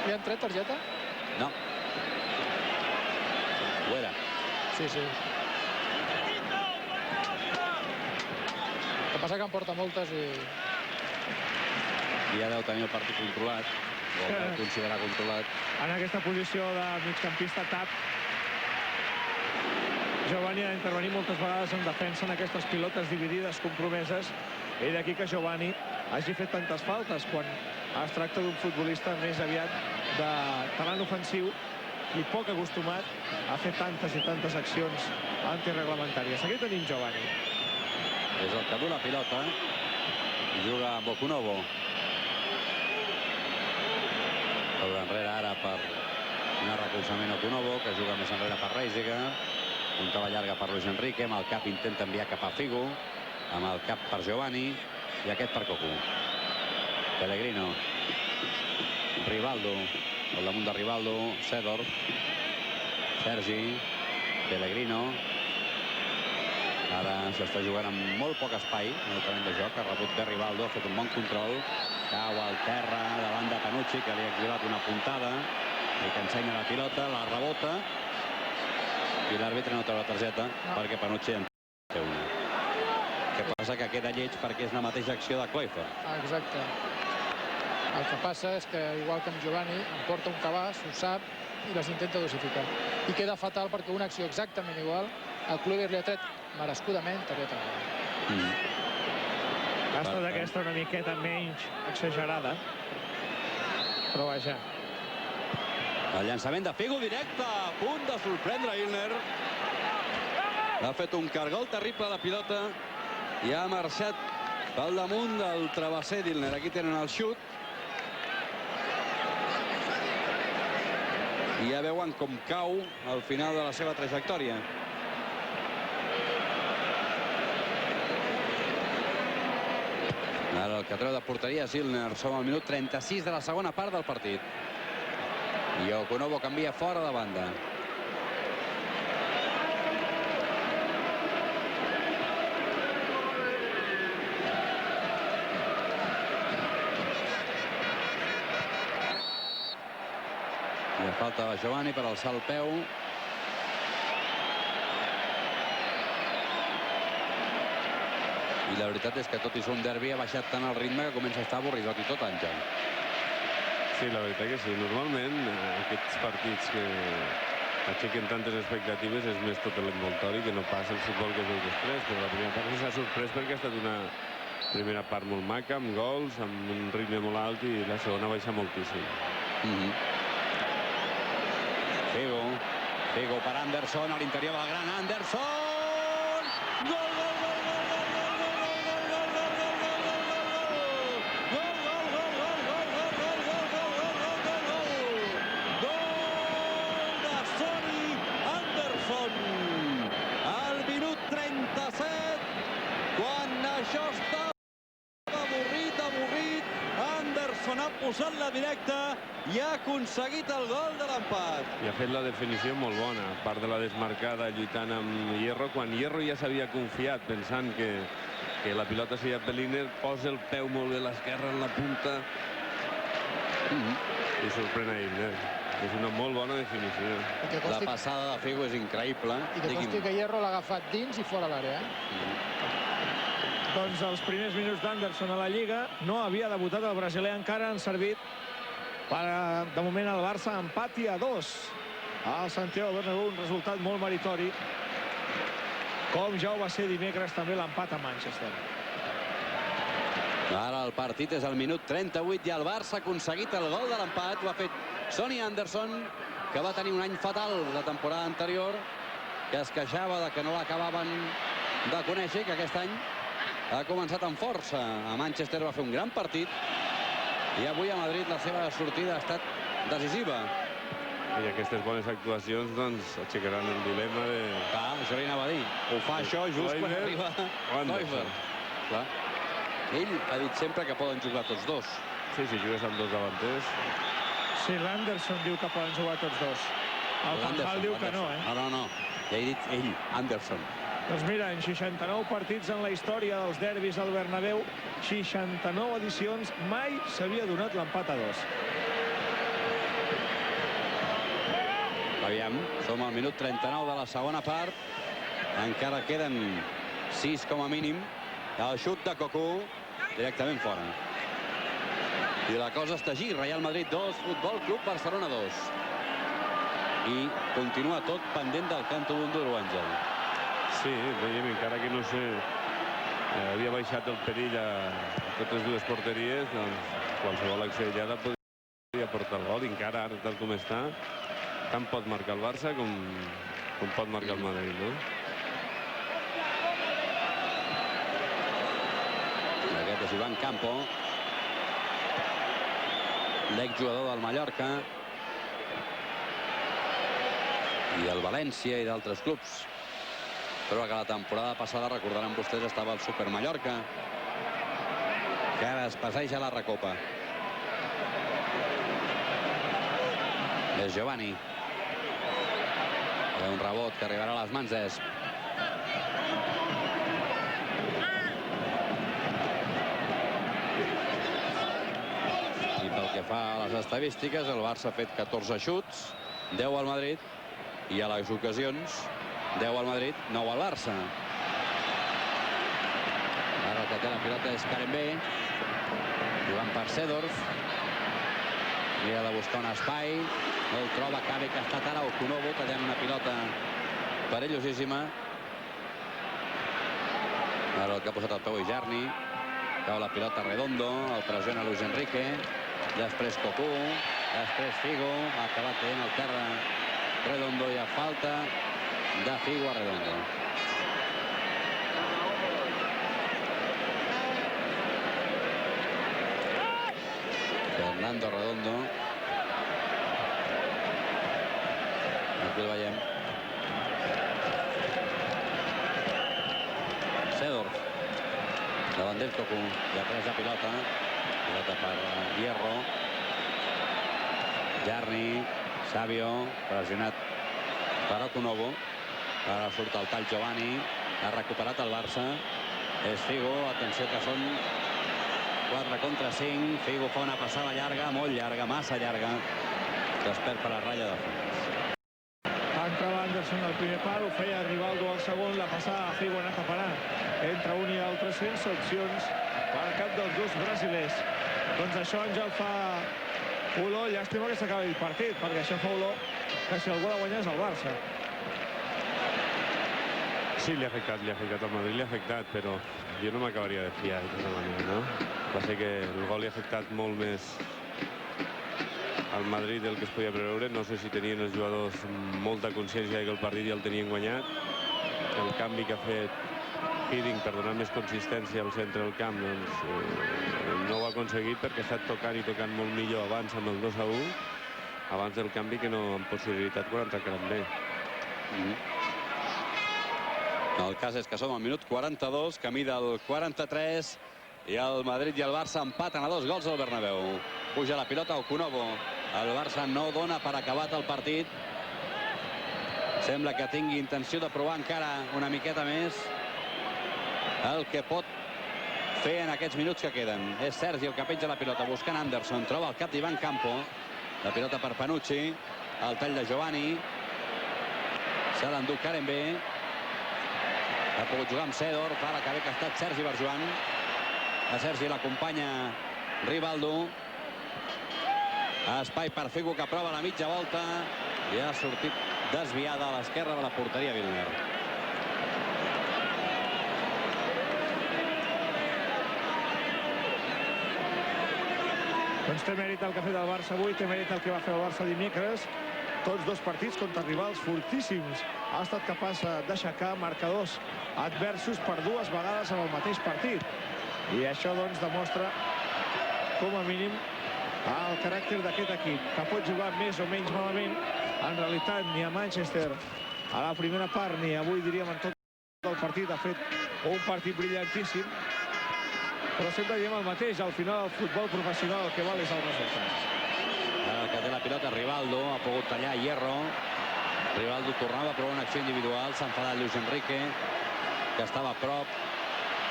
Hi han tret targeta? No. Ho era. Sí. El que passa que en porta moltes i... Ja deu tenir el partit controlat, o el deu considerar controlat. En aquesta posició de migcampista tap, Giovanni ha d'intervenir moltes vegades en defensa en aquestes pilotes dividides, compromeses, i d'aquí que Giovanni hagi fet tantes faltes quan es tracta d'un futbolista més aviat de talent ofensiu i poc acostumat a fer tantes i tantes accions antireglamentàries. Aquí tenim Giovanni. És el que du la pilota. Juga amb Okunovo. Sobre enrere ara per un recolzament Okunovo, que juga més enrere per Reisiga. Puntava llarga per Luis Enrique, amb el cap intenta enviar cap a Figo, amb el cap per Giovanni i aquest per Cocu. Pellegrino. Rivaldo. Al damunt de Rivaldo, Seedorf. Sergi. Pellegrino. Ara s'està jugant amb molt poc espai en el terreny de joc. Ha rebut bé Rivaldo, ha fet un bon control. Cau al terra davant de Panucci, que li ha exhibat una puntada i que ensenya la pilota, la rebota. I l'àrbitre no treu la targeta perquè Panucci en té una. El que passa que queda lleig perquè és la mateixa acció de Cloifer. Exacte. El que passa és que, igual que amb Giovanni, em porta un cabàs, ho sap, i les intenta dosificar. I queda fatal perquè una acció exactament igual, el Kluivert li ha tret merescudament targeta. Ha estat aquesta una miqueta menys exagerada, però vaja. El llançament de Figo directe, a punt de sorprendre Ilner. Ha fet un cargol terrible a la pilota i ha marxat pel damunt del travesser d'Ilner. Aquí tenen el xut. I ja veuen com cau al final de la seva trajectòria. Ara el que treu de porteria és Ilner. Som al minut 36 de la segona part del partit. I Okunovo canvia fora de banda. I la falta de Giovanni per alçar el peu. I la veritat és que tot i ser un derbi ha baixat tant el ritme que comença a estar avorridot i tot, Àngel. Sí, la veritat que sí. Normalment aquests partits que aixequen tantes expectatives és més tot l'envoltori que no passa el futbol que es veu després, però la primera part s'ha sorprès perquè ha estat una primera part molt maca, amb gols, amb un ritme molt alt, i la segona baixa moltíssim. Figo per Anderson, a l'interior del gran Anderson! Gol, gol, gol, gol, gol, gol, gol, al minut 37, quan això estava avorrit, Anderson ha posat la directa i ha aconseguit el gol de l'empat. I ha fet la definició molt bona, a part de la desmarcada lluitant amb Hierro, quan Hierro ja s'havia confiat pensant que la pilota seria Belliner, posa el peu molt bé a l'esquerra en la punta i sorprèn a ell. És una molt bona definició. La passada de Figo és increïble. I que consti que Hierro l'ha agafat dins i fora l'àrea. Doncs els primers minuts d'Anderson a la Lliga, no havia debutat el brasiler encara, han servit per, de moment, el Barça empati a 2 al Santiago Bernabéu, un resultat molt meritori, com ja ho va ser dimecres també l'empat a Manchester. Ara el partit és al minut 38 i el Barça ha aconseguit el gol de l'empat. Ho ha fet Sonny Anderson, que va tenir un any fatal la temporada anterior, que es queixava de que no l'acabaven de conèixer, que aquest any ha començat amb força. A Manchester va fer un gran partit i avui a Madrid la seva sortida ha estat decisiva. I aquestes bones actuacions doncs aixecaran el dilema de... Clar, això li anava a dir. Ho fa això just quan arriba Kluivert. Clar. Ell ha dit sempre que poden jugar tots dos. Sí, si jugues amb dos davanters. Sí, l'Anderson diu que poden jugar tots dos. El Van diu que no, No. Ja he dit ell, Anderson. Doncs mira, en 69 partits en la història dels derbis al Bernabéu, 69 edicions, mai s'havia donat l'empat a 2. Aviam, som al minut 39 de la segona part. Encara queden 6 com a mínim. El xut de Cocu directament fora. I la cosa està així. Real Madrid 2, Futbol Club Barcelona 2. I continua tot pendent del canto d'un duro, Àngel. Sí, veiem, encara que no sé, havia baixat el perill a totes dues porteries, doncs qualsevol accidellada podria portar el gol. I encara, ara, tal com està, tant pot marcar el Barça com pot marcar el Madrid, no? Aquest és Iván Campo, l'exjugador del Mallorca i el València i d'altres clubs. Però que la temporada passada, recordaran vostès, estava el Super Mallorca, que ara es passeja a la Recopa. És Giovanni. Hi ha un rebot que arribarà a les mans d'Esp. I pel que fa a les estadístiques, el Barça ha fet 14 xuts, 10 al Madrid, i a les ocasions 10 al Madrid, 9 al Barça. Ara el que té la pilota és Karembé, jugant per Seedorf. Mira de buscar un espai, no el troba, Cabe, que ha estat ara Okunovo, tallant una pilota perillosíssima. Ara el que ha posat el peu és Jarni, cau la pilota Redondo, el pressiona Luis Enrique, després Cocu, després Figo, ha acabat tenint el terra Redondo, i a falta de Figo a Redondo. Fernando Redondo. Aquí el veiem. Seedorf. Davant del Cocu. Ja pres la pilota. Pilota per Hierro. Jarni. Savio. Pressionat per Okunovo. Ara surt el tall Giovanni. Ha recuperat el Barça. És Figo. Atenció que són 4 contra 5. Figo fa una passada llarga, molt llarga, massa llarga, que es perd per la ratlla de fons. Entrava Anderson al primer pal, ho feia Rivaldo al segon, la passada a Figo anava a parar. Entre un i altre, sense opcions per cap dels dos brasilers. Doncs això, Àngel, fa olor, llàstima que s'acabi el partit, perquè això fa olor que si algú ha de guanyar és el Barça. Sí, li ha afectat al Madrid, li ha afectat, però jo no m'acabaria de fiar d'aquesta manera, no? Va ser que el gol li ha afectat molt més al Madrid del que es podia preveure. No sé si tenien els jugadors molta consciència que el partit ja el tenien guanyat. El canvi que ha fet Hiddink per donar més consistència al centre del camp, doncs no ho ha aconseguit perquè ha estat tocant i tocant molt millor abans amb el 2-1, abans del canvi, que no amb possibilitat quan ha entrat Karambé. El cas és que som al minut 42, camí del 43, i el Madrid i el Barça empaten a 2 gols al Bernabéu. Puja la pilota Okunobo. El Barça no dona per acabat el partit. Sembla que tingui intenció de provar encara una miqueta més el que pot fer en aquests minuts que queden. És Sergi el que penja la pilota buscant Anderson. Troba el cap d'Ivan Campo. La pilota per Panucci. El tall de Giovanni. Se l'endú Karembé. Ha pogut jugar amb Seedorf. Ara que bé que ha estat Sergi Barjuan. A Sergi l'acompanya Rivaldo. Espai per Figo, que prova la mitja volta i ha sortit desviada a l'esquerra de la porteria Vilner. Doncs té mèrit el que ha fet el Barça avui, té mèrit el que va fer el Barça dimecres. Tots dos partits contra rivals fortíssims. Ha estat capaç d'aixecar marcadors adversos per 2 vegades en el mateix partit. I això, doncs, demostra, com a mínim, el caràcter d'aquest equip, que pot jugar més o menys malament. En realitat, ni a Manchester, a la primera part, ni avui, diríem, en tot el partit, ha fet un partit brillantíssim. Però sempre diem el mateix, al final el futbol professional el que val és el resultat. Ara que té la pilota Rivaldo, ha pogut tallar Hierro. Rivaldo tornava a provar una acció individual, s'ha enfadat Luis Enrique, que estava a prop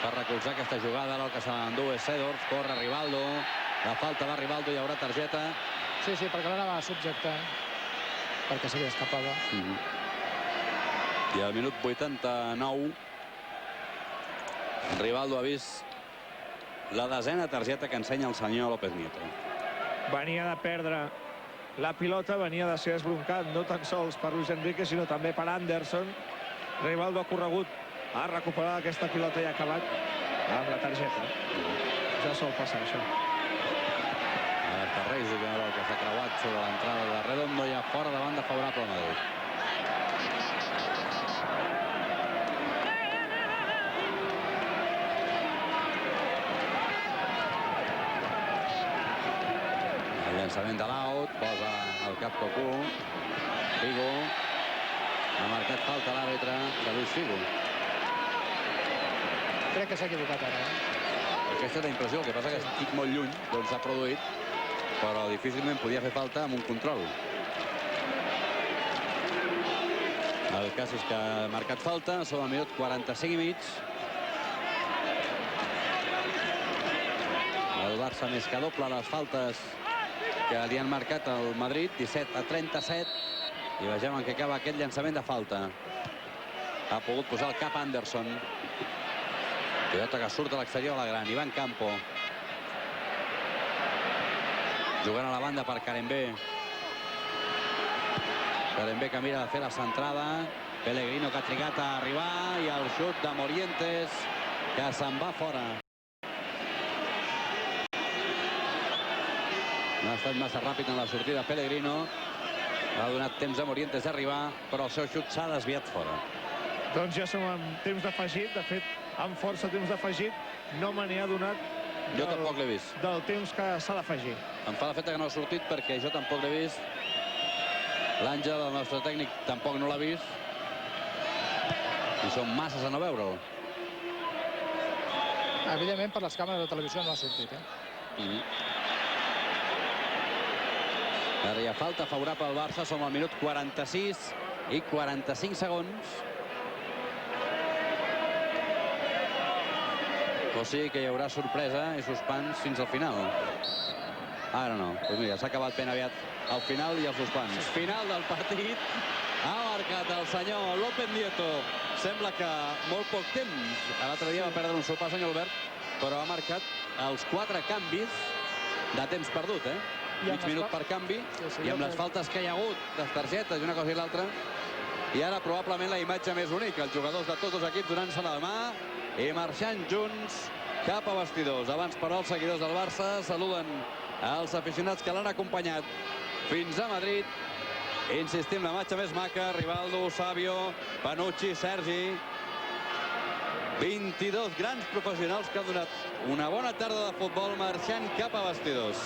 per recolzar aquesta jugada. El que se l'endú és Seedorf, corre Rivaldo, la falta va Rivaldo, hi haurà targeta. Sí, perquè l'anava a subjectar, perquè se li escapava. I al minut 89 Rivaldo ha vist la 10ª targeta que ensenya el senyor López Nieto. Venia de perdre la pilota, venia de ser esbroncat no tan sols per Luis Enrique, sinó també per Anderson. Rivaldo ha corregut a recuperar aquesta pilota i ha acabat amb la targeta. Ja sol passar això. Terrés, el que s'ha creuat sobre l'entrada de Redondo, ja fora de banda favorable al Madrid. El llançament de l'out, posa el cap Cocu. Figo. Ha marcat falta l'àrbitre de Luis Figo. Crec que s'ha equivocat ara. Aquesta és la impressió, el que passa que estic molt lluny d'on s'ha produït, però difícilment podia fer falta amb un control. El cas és que ha marcat falta, som al minut 45 i mig. El Barça més que doble les faltes que li han marcat al Madrid, 17-37, i vegem en què acaba aquest llançament de falta. Ha pogut posar el cap Anderson. Pilota que surt a l'exterior a la gran. Ivan Campo. Jugant a la banda per Karembé. Karembé que mira de fer la centrada. Pellegrino que ha trigat a arribar. I el xut de Morientes que se'n va fora. No ha estat massa ràpid en la sortida Pellegrino. Ha donat temps a Morientes d'arribar, però el seu xut s'ha desviat fora. Doncs ja som en temps d'afegit, de fet, amb força temps d'afegit. No me n'hi ha donat Jo tampoc l'he vist. Del temps que s'ha d'afegir. Em fa l'efecte que no ha sortit perquè jo tampoc l'he vist. L'Àngel, el nostre tècnic, tampoc no l'ha vist. I són masses a no veure'l. Evidentment, per les càmeres de televisió no ha sortit. Ara hi ha falta favorable al Barça. Som al minut 46 i 45 segons. O sigui que hi haurà sorpresa i suspens fins al final. Ara no. Doncs mira, s'ha acabat ben aviat al final i el suspens. Final del partit. Ha marcat el senyor López Nieto. Sembla que molt poc temps. L'altre dia va perdre un sopar, senyor Albert, però ha marcat els 4 canvis de temps perdut, mig minut per canvi, i amb les faltes que hi ha hagut, les targetes i una cosa i l'altra, i ara probablement la imatge més única, els jugadors de tots els equips donant-se la mà i marxant junts cap a vestidors. Abans, però, els seguidors del Barça saluden els aficionats que l'han acompanyat fins a Madrid. Insistim, la imatge més maca, Rivaldo, Savio, Panucci, Sergi. 22 grans professionals que han donat una bona tarda de futbol marxant cap a vestidors.